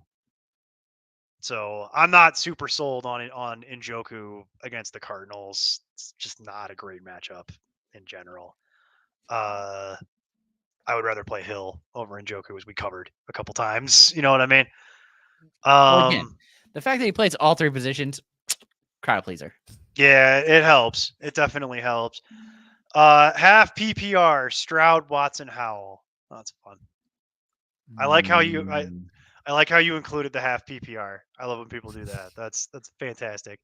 So I'm not super sold on Njoku against the Cardinals. It's just not a great matchup in general. I would rather play Hill over Njoku, as we covered a couple times. You know what I mean?
Well, again, the fact that he plays all 3 positions, crowd pleaser.
Yeah, it helps. It definitely helps. Half PPR, Stroud, Watson, Howell. Oh, that's fun. I like how you included the half PPR. I love when people do that. That's fantastic.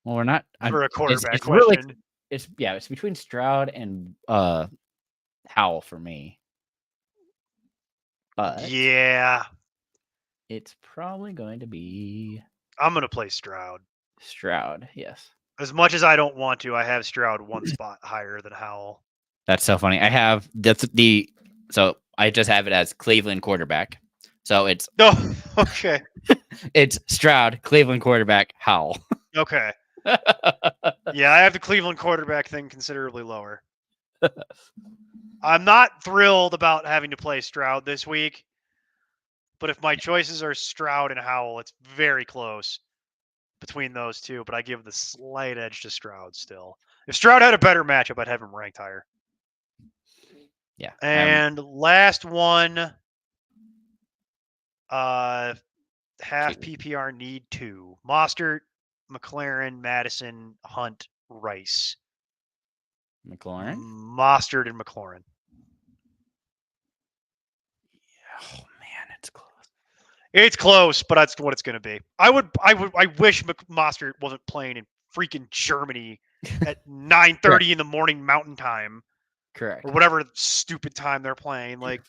Well, we're not
for a quarterback
it's
question.
Really, it's between Stroud and Howell for me. But
yeah,
it's probably going to be
I'm going to play Stroud.
Stroud, yes.
As much as I don't want to, I have Stroud one spot higher than Howell.
That's so funny. So I just have it as Cleveland quarterback. So it's
okay.
It's Stroud, Cleveland quarterback, Howell.
Okay. Yeah, I have the Cleveland quarterback thing considerably lower. I'm not thrilled about having to play Stroud this week, but if my choices are Stroud and Howell, it's very close between those two, but I give the slight edge to Stroud still. If Stroud had a better matchup, I'd have him ranked higher.
Yeah.
And last one, half PPR need 2. Mostert, McLaren, Madison, Hunt, Rice.
McLaurin?
Mostert and McLaurin.
Oh man, it's close.
It's close, but that's what it's going to be. I wish Mostert wasn't playing in freaking Germany at 9:30 in the morning Mountain Time.
Correct.
Or whatever stupid time they're playing. Like,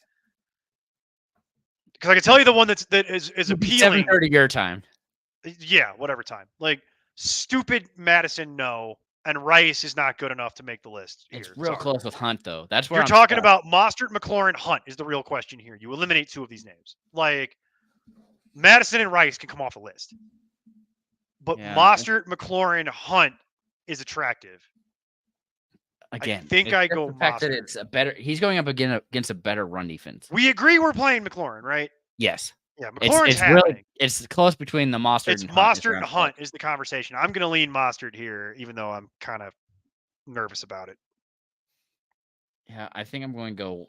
because I can tell you the one that is appealing.
7:30 your time.
Yeah, whatever time. Like, stupid Madison, no. And Rice is not good enough to make the list here.
It's real close with Hunt, though. That's where
you're talking about. Mostert, McLaurin, Hunt is the real question here. You eliminate 2 of these names. Like, Madison and Rice can come off the list. But Mostert, McLaurin, Hunt is attractive.
Again,
I think I go
the fact
Mostert.
That it's a better. He's going up against a better run defense.
We agree we're playing McLaurin, right?
Yes.
Yeah, McLaurin's happening.
It's close between the Mostert
and Hunt. Mostert and Hunt is the conversation. I'm going to lean Mostert here, even though I'm kind of nervous about it.
Yeah, I think I'm going to go.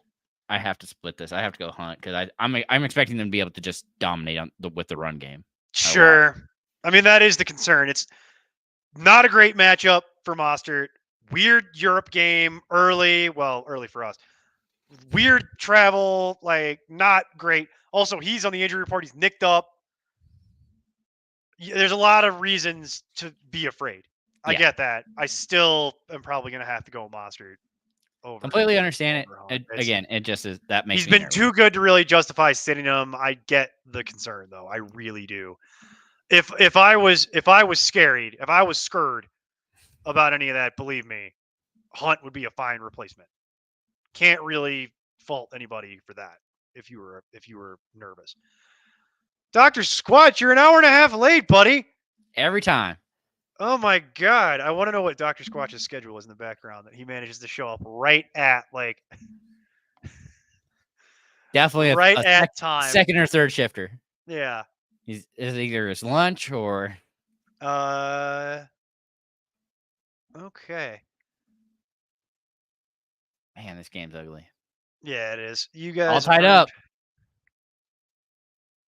I have to split this. I have to go Hunt because I'm expecting them to be able to just dominate with the run game.
Sure. I mean, that is the concern. It's not a great matchup for Mostert. Weird Europe game early. Well, early for us. Weird travel, like not great. Also, he's on the injury report. He's nicked up. There's a lot of reasons to be afraid. I get that. I still am probably going to have to go Mostert.
Completely understand it. Again, it just is that makes.
He's been too good to really justify sitting him. I get the concern though. I really do. If I was scared about any of that, believe me, Hunt would be a fine replacement. Can't really fault anybody for that. if you were nervous. Dr. Squatch, you're an hour and a half late, buddy.
Every time.
Oh my god. I want to know what Dr. Squatch's schedule is in the background that he manages to show up right at like
Definitely
right
a
at time.
second or third shifter.
Yeah.
Is either his lunch or
Okay.
man, this game's ugly.
Yeah, it is. You
All
guys
tied
earned...
up.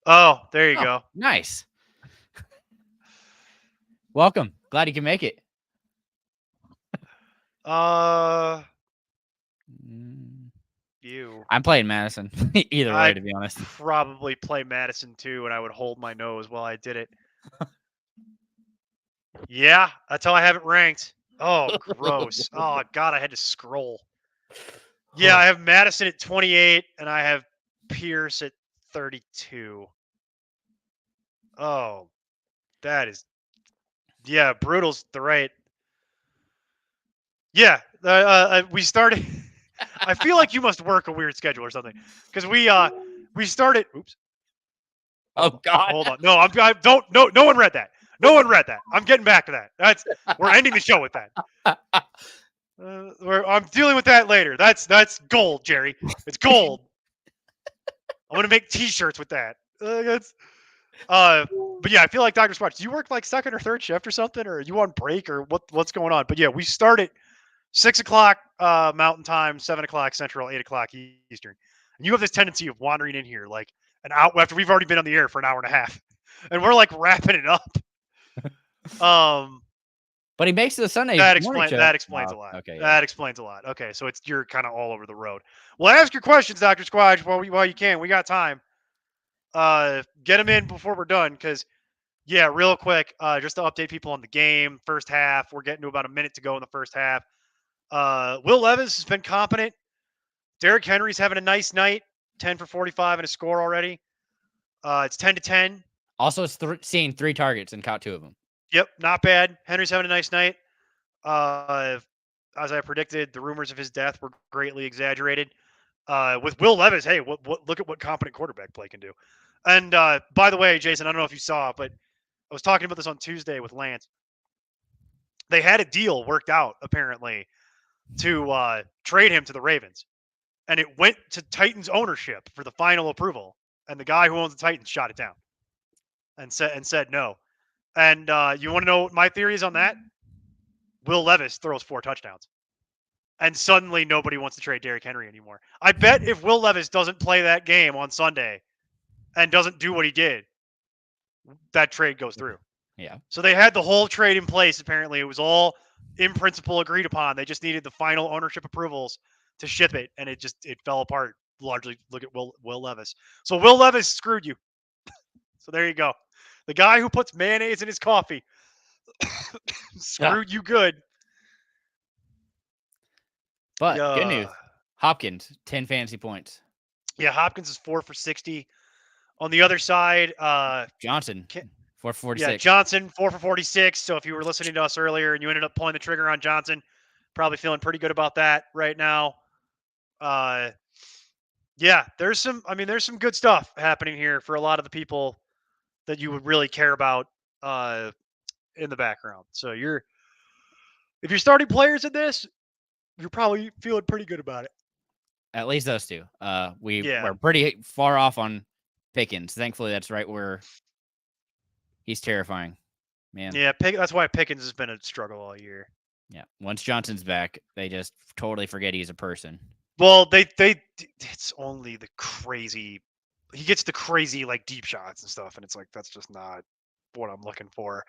Oh, there you go.
Nice. Welcome. Glad you can make it.
You.
I'm playing Madison. Either way, to be honest.
Probably play Madison too, and I would hold my nose while I did it. Yeah, that's how I have it ranked. Oh, gross. Oh, God, I had to scroll. Yeah, I have Madison at 28, and I have Pierce at 32. Oh, that is... Yeah, brutal's the right... Yeah, we started... I feel like you must work a weird schedule or something, because we started... Oops.
Oh, God.
Hold on. No, no one read that. No one read that. I'm getting back to that. We're ending the show with that. I'm dealing with that later. That's gold, Jerry. It's gold. I'm gonna make T-shirts with that. But yeah, I feel like Dr. Squatch, do you work like second or third shift or something, or are you on break, or what's going on? But yeah, we start at 6 o'clock Mountain Time, 7 o'clock Central, 8 o'clock Eastern, and you have this tendency of wandering in here like an hour after we've already been on the air for an hour and a half, and we're like wrapping it up.
But he makes it a Sunday.
That explains a lot.
Okay, yeah.
That explains a lot. Okay, so you're kind of all over the road. Well, ask your questions, Dr. Squatch, while you can. We got time. Get them in before we're done, because yeah, real quick, just to update people on the game. First half, we're getting to about a minute to go in the first half. Will Levis has been competent. Derrick Henry's having a nice night, 10 for 45 and a score already. It's 10-10.
Also, seeing 3 targets and caught 2 of them.
Yep, not bad. Henry's having a nice night. As I predicted, the rumors of his death were greatly exaggerated. With Will Levis, hey, look at what competent quarterback play can do. And by the way, Jason, I don't know if you saw, but I was talking about this on Tuesday with Lance. They had a deal worked out, apparently, to trade him to the Ravens. And it went to Titans ownership for the final approval. And the guy who owns the Titans shot it down and said no. And you want to know what my theory is on that? Will Levis throws 4 touchdowns. And suddenly nobody wants to trade Derrick Henry anymore. I bet if Will Levis doesn't play that game on Sunday and doesn't do what he did, that trade goes through.
Yeah. So
they had the whole trade in place, apparently. It was all in principle agreed upon. They just needed the final ownership approvals to ship it, and it fell apart largely. Look at Will Levis. So Will Levis screwed you. So there you go. The guy who puts mayonnaise in his coffee screwed you good.
But good news. Hopkins, 10 fantasy points.
Yeah, Hopkins is 4 for 60. On the other side,
Johnson, 4 for 46.
Yeah, Johnson, 4 for 46. So if you were listening to us earlier and you ended up pulling the trigger on Johnson, probably feeling pretty good about that right now. Yeah, there's some good stuff happening here for a lot of the people that you would really care about in the background. So if you're starting players in this, you're probably feeling pretty good about it.
At least those 2. We're pretty far off on Pickens. Thankfully, that's right where he's terrifying, man.
Yeah, that's why Pickens has been a struggle all year.
Yeah, once Johnson's back, they just totally forget he's a person.
Well, it's only the crazy. He gets the crazy like deep shots and stuff, and it's like that's just not what I'm looking for.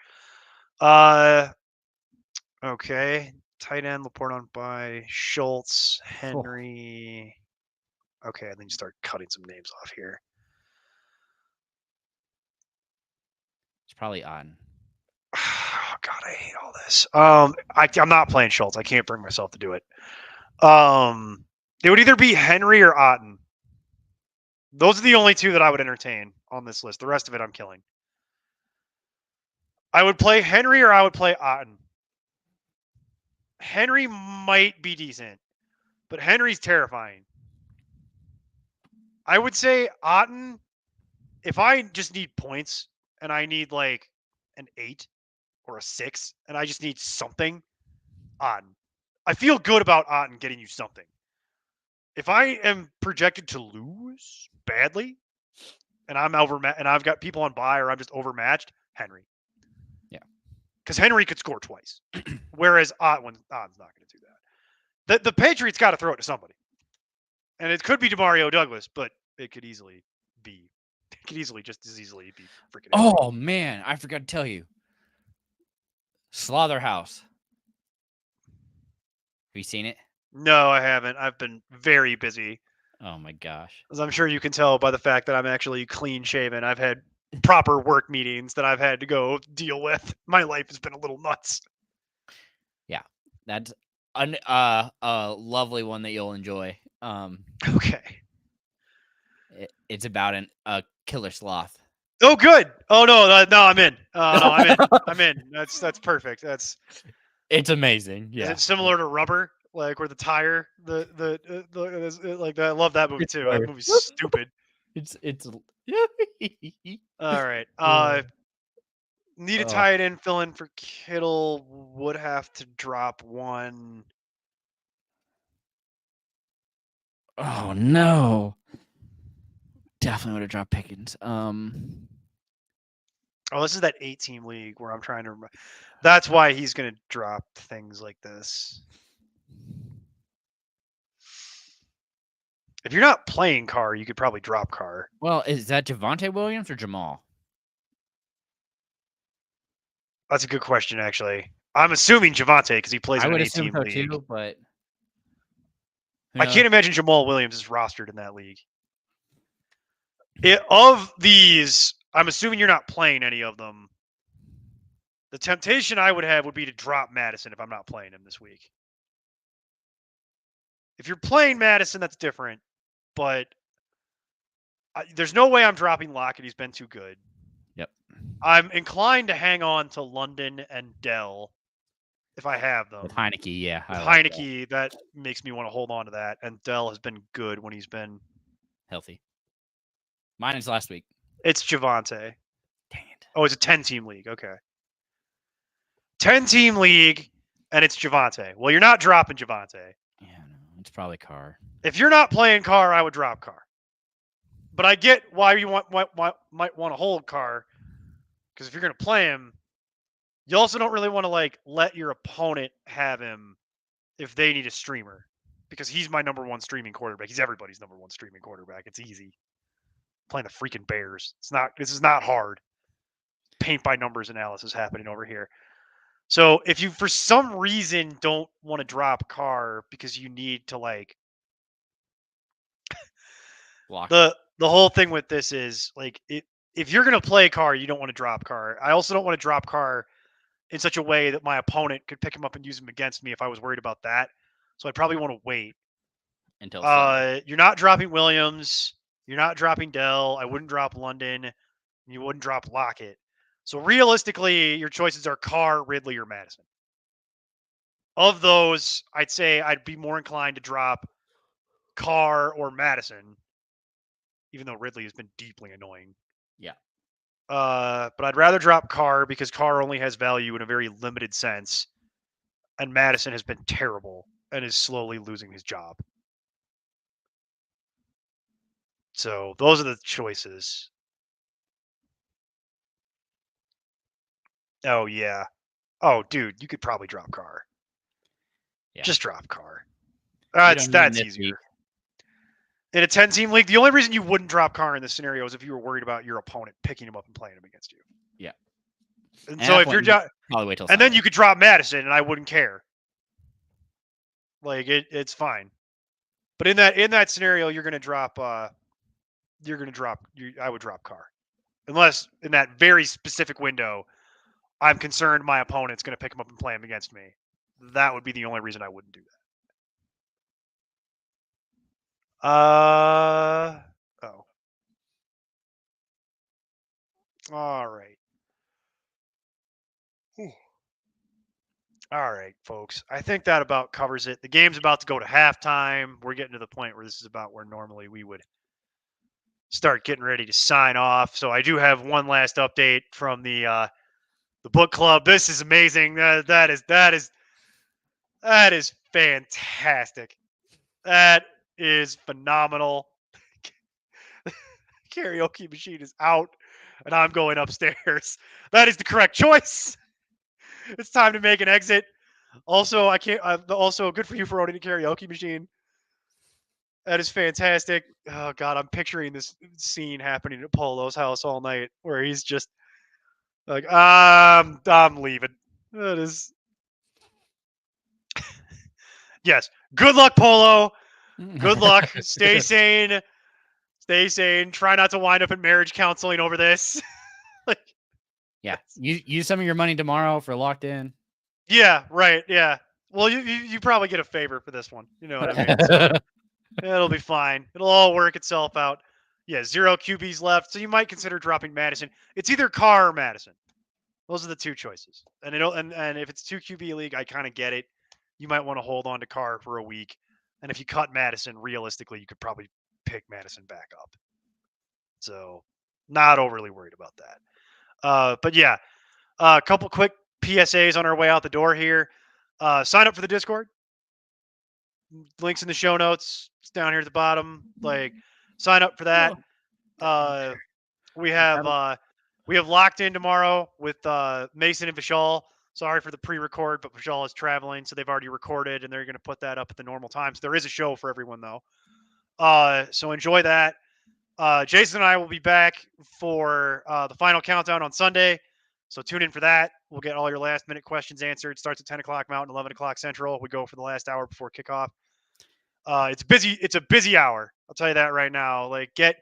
Okay. Tight end, Laporte on by Schultz, Henry. Cool. Okay, and then you start cutting some names off here.
It's probably on.
Oh, God, I hate all this. I'm not playing Schultz. I can't bring myself to do it. It would either be Henry or Otten. Those are the only 2 that I would entertain on this list. The rest of it, I'm killing. I would play Henry or I would play Otten. Henry might be decent, but Henry's terrifying. I would say Otten, if I just need points and I need like an 8 or a 6 and I just need something, Otten. I feel good about Otten getting you something. If I am projected to lose badly and I'm and I've got people on bye or I'm just overmatched, Henry.
Yeah.
Because Henry could score twice. Whereas Otten's not going to do that. The Patriots got to throw it to somebody. And it could be DeMario Douglas, but it could easily be. It could easily just as easily be freaking.
Oh man, I forgot to tell you. Slaughterhouse. Have you seen it?
No, I haven't. I've been very busy.
Oh my gosh.
As I'm sure you can tell by the fact that I'm actually clean shaven. I've had proper work meetings that I've had to go deal with. My life has been a little nuts.
Yeah. That's a lovely one that you'll enjoy.
Okay.
It's about a killer sloth.
Oh, good. Oh no, no, I'm in. No, I'm in. I'm in. That's perfect.
It's amazing. Yeah.
Is it similar to Rubber? Like where the tire, like that. I love that movie too. That movie's stupid.
It's
All right. Need to tie it in, fill in for Kittle. Would have to drop one.
Oh no. Definitely would have dropped Pickens.
Oh, this is that 8-team league where I'm trying to remember. That's why he's going to drop things like this. If you're not playing Carr, you could probably drop Carr.
Well, is that Javonte Williams or Jamal?
That's a good question, actually. I'm assuming Javonte because he plays in an 8-team
so
league.
too, but
I can't imagine Jamal Williams is rostered in that league. Of these, I'm assuming you're not playing any of them. The temptation I would have would be to drop Madison if I'm not playing him this week. If you're playing Madison, that's different. But there's no way I'm dropping Lockett. He's been too good.
Yep.
I'm inclined to hang on to London and Dell if I have them.
With Heineke, yeah.
With Heineke, that makes me want to hold on to that. And Dell has been good when he's been
healthy. Mine is last week.
It's Javonte.
Dang it.
Oh, it's a 10-team league. Okay. 10-team league, and it's Javonte. Well, you're not dropping Javonte.
Yeah, no, it's probably Carr.
If you're not playing Carr, I would drop Carr. But I get why you might want to hold Carr, because if you're going to play him, you also don't really want to let your opponent have him if they need a streamer, because he's my number one streaming quarterback. He's everybody's number one streaming quarterback. It's easy. Playing the freaking Bears. This is not hard. Paint by numbers analysis happening over here. So if you for some reason don't want to drop Carr because you need to
Block.
the whole thing with this is if you're gonna play Carr, you don't want to drop Carr. I also don't want to drop Carr in such a way that my opponent could pick him up and use him against me if I was worried about that. So I'd probably want to wait
until
you're not dropping Williams, you're not dropping Dell. I wouldn't drop London, you wouldn't drop Lockett. So realistically, your choices are Carr, Ridley, or Madison. Of those, I'd say I'd be more inclined to drop Carr or Madison, even though Ridley has been deeply annoying.
Yeah.
But I'd rather drop Carr because Carr only has value in a very limited sense, and Madison has been terrible and is slowly losing his job. So those are the choices. Oh, yeah. Oh, dude, you could probably drop Carr. Yeah. Just drop Carr. That's easier. Week. In a 10-team league, the only reason you wouldn't drop Carr in this scenario is if you were worried about your opponent picking him up and playing him against you.
Yeah.
And so if you're
probably wait till
and then you could drop Madison, and I wouldn't care. It's fine. But in that scenario, you're gonna drop. I would drop Carr, unless in that very specific window, I'm concerned my opponent's gonna pick him up and play him against me. That would be the only reason I wouldn't do that. Oh. All right. Whew. All right, folks. I think that about covers it. The game's about to go to halftime. We're getting to the point where this is about where normally we would start getting ready to sign off. So I do have one last update from the book club. This is amazing. That is fantastic. That is phenomenal. Karaoke machine is out, and I'm going upstairs. That is the correct choice. It's time to make an exit. Also, I can't. Also, good for you for owning a karaoke machine. That is fantastic. Oh God, I'm picturing this scene happening at Polo's house all night, where he's just like, I'm leaving. That is yes. Good luck, Polo. Good luck. Stay sane. Stay sane. Try not to wind up in marriage counseling over this. Like,
Yeah, use some of your money tomorrow for locked in.
yeah, right. Yeah. Well, you probably get a favor for this one. You know what I mean? So it'll be fine. It'll all work itself out. Yeah, 0 QBs left, so you might consider dropping Madison. It's either Carr or Madison. Those are the two choices. And and if it's 2 QB league, I kind of get it. You might want to hold on to Carr for a week, and if you cut Madison, realistically, you could probably pick Madison back up. So, not overly worried about that. But yeah, a couple quick PSAs on our way out the door here. Sign up for the Discord. Links in the show notes. It's down here at the bottom. Like, sign up for that. We have locked in tomorrow with Mason and Vishal. Sorry for the pre-record, but Vishal is traveling, so they've already recorded, and they're going to put that up at the normal time. So there is a show for everyone, though. So enjoy that. Jason and I will be back for the final countdown on Sunday. So tune in for that. We'll get all your last-minute questions answered. It starts at 10 o'clock Mountain, 11 o'clock Central. We go for the last hour before kickoff. It's busy. It's a busy hour. I'll tell you that right now. Like, get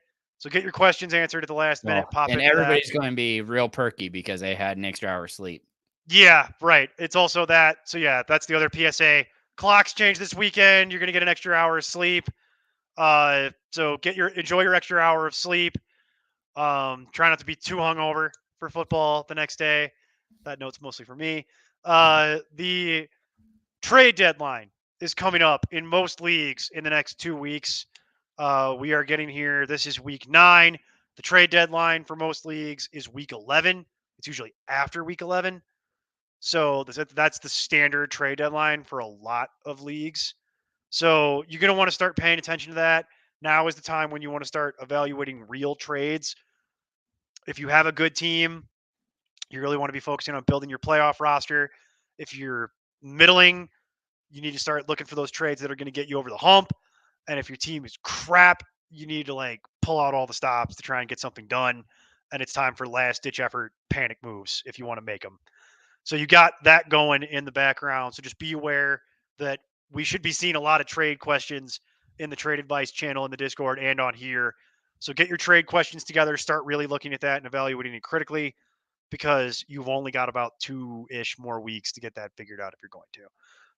your questions answered at the last minute. Pop
and
into
everybody's
that.
going to be real perky because they had an extra hour of sleep.
Yeah, right. It's also that. So yeah, that's the other PSA. Clocks change this weekend. You're gonna get an extra hour of sleep. So enjoy your extra hour of sleep. Try not to be too hungover for football the next day. That note's mostly for me. The trade deadline is coming up in most leagues in the next 2 weeks. We are getting here. This is week 9. The trade deadline for most leagues is week 11. It's usually after week 11. So that's the standard trade deadline for a lot of leagues. So you're going to want to start paying attention to that. Now is the time when you want to start evaluating real trades. If you have a good team, you really want to be focusing on building your playoff roster. If you're middling, you need to start looking for those trades that are going to get you over the hump. And if your team is crap, you need to pull out all the stops to try and get something done. And it's time for last ditch effort panic moves if you want to make them. So you got that going in the background. So just be aware that we should be seeing a lot of trade questions in the trade advice channel in the Discord and on here. So get your trade questions together, start really looking at that and evaluating it critically, because you've only got about 2-ish more weeks to get that figured out if you're going to.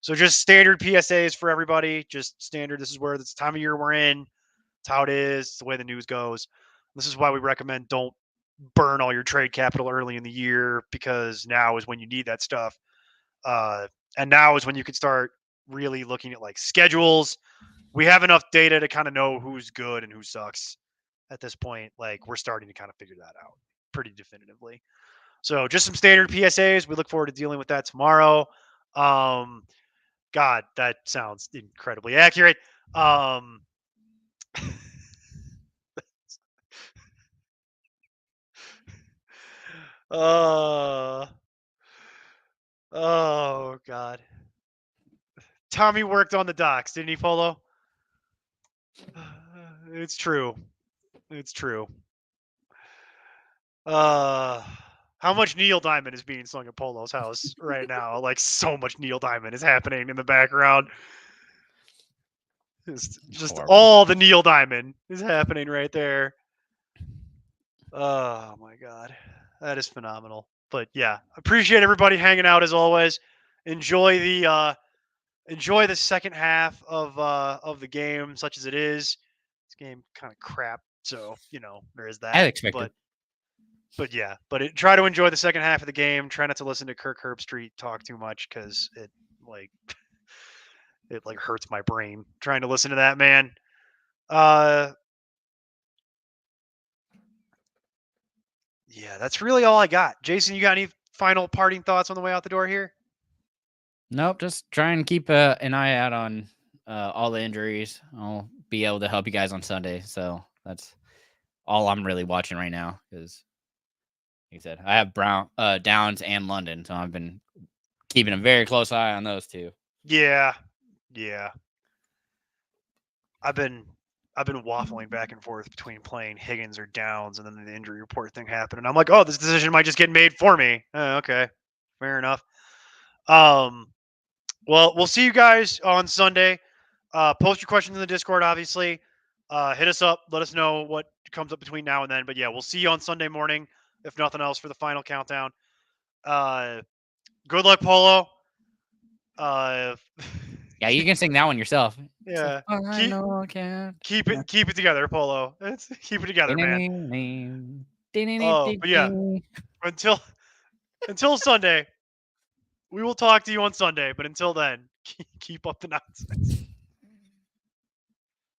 So just standard PSAs for everybody, just standard. This is where this time of year we're in. It's how it is. It's the way the news goes. This is why we recommend don't burn all your trade capital early in the year, because now is when you need that stuff. And now is when you can start really looking at schedules. We have enough data to kind of know who's good and who sucks at this point. We're starting to kind of figure that out pretty definitively. So just some standard PSAs. We look forward to dealing with that tomorrow. God, that sounds incredibly accurate. Oh God. Tommy worked on the docks, didn't he, Polo? It's true. It's true. How much Neil Diamond is being sung at Polo's house right now? So much Neil Diamond is happening in the background. It's just
Horrible.
all the Neil Diamond is happening right there. Oh my God, that is phenomenal. But yeah, appreciate everybody hanging out as always. Enjoy the second half of the game, such as it is. This game kind of crap, so there is that.
As expected.
But yeah, try to enjoy the second half of the game. Try not to listen to Kirk Herbstreit talk too much, because it hurts my brain trying to listen to that man. Yeah, that's really all I got. Jason, you got any final parting thoughts on the way out the door here?
Nope, just try and keep an eye out on all the injuries. I'll be able to help you guys on Sunday. So that's all I'm really watching right now because, like I said, I have Downs and London, so I've been keeping a very close eye on those two.
Yeah. I've been waffling back and forth between playing Higgins or Downs, and then the injury report thing happened, and I'm like, oh, this decision might just get made for me. Okay, fair enough. Well, we'll see you guys on Sunday. Post your questions in the Discord, obviously. Hit us up. Let us know what comes up between now and then. But yeah, we'll see you on Sunday morning, if nothing else, for the final countdown. Good luck, Polo.
Yeah, you can sing that one yourself.
Yeah.
I know I can't.
Keep it together, Polo. Keep it together, man. Oh, but yeah. Until Sunday, we will talk to you on Sunday. But until then, keep up the nonsense.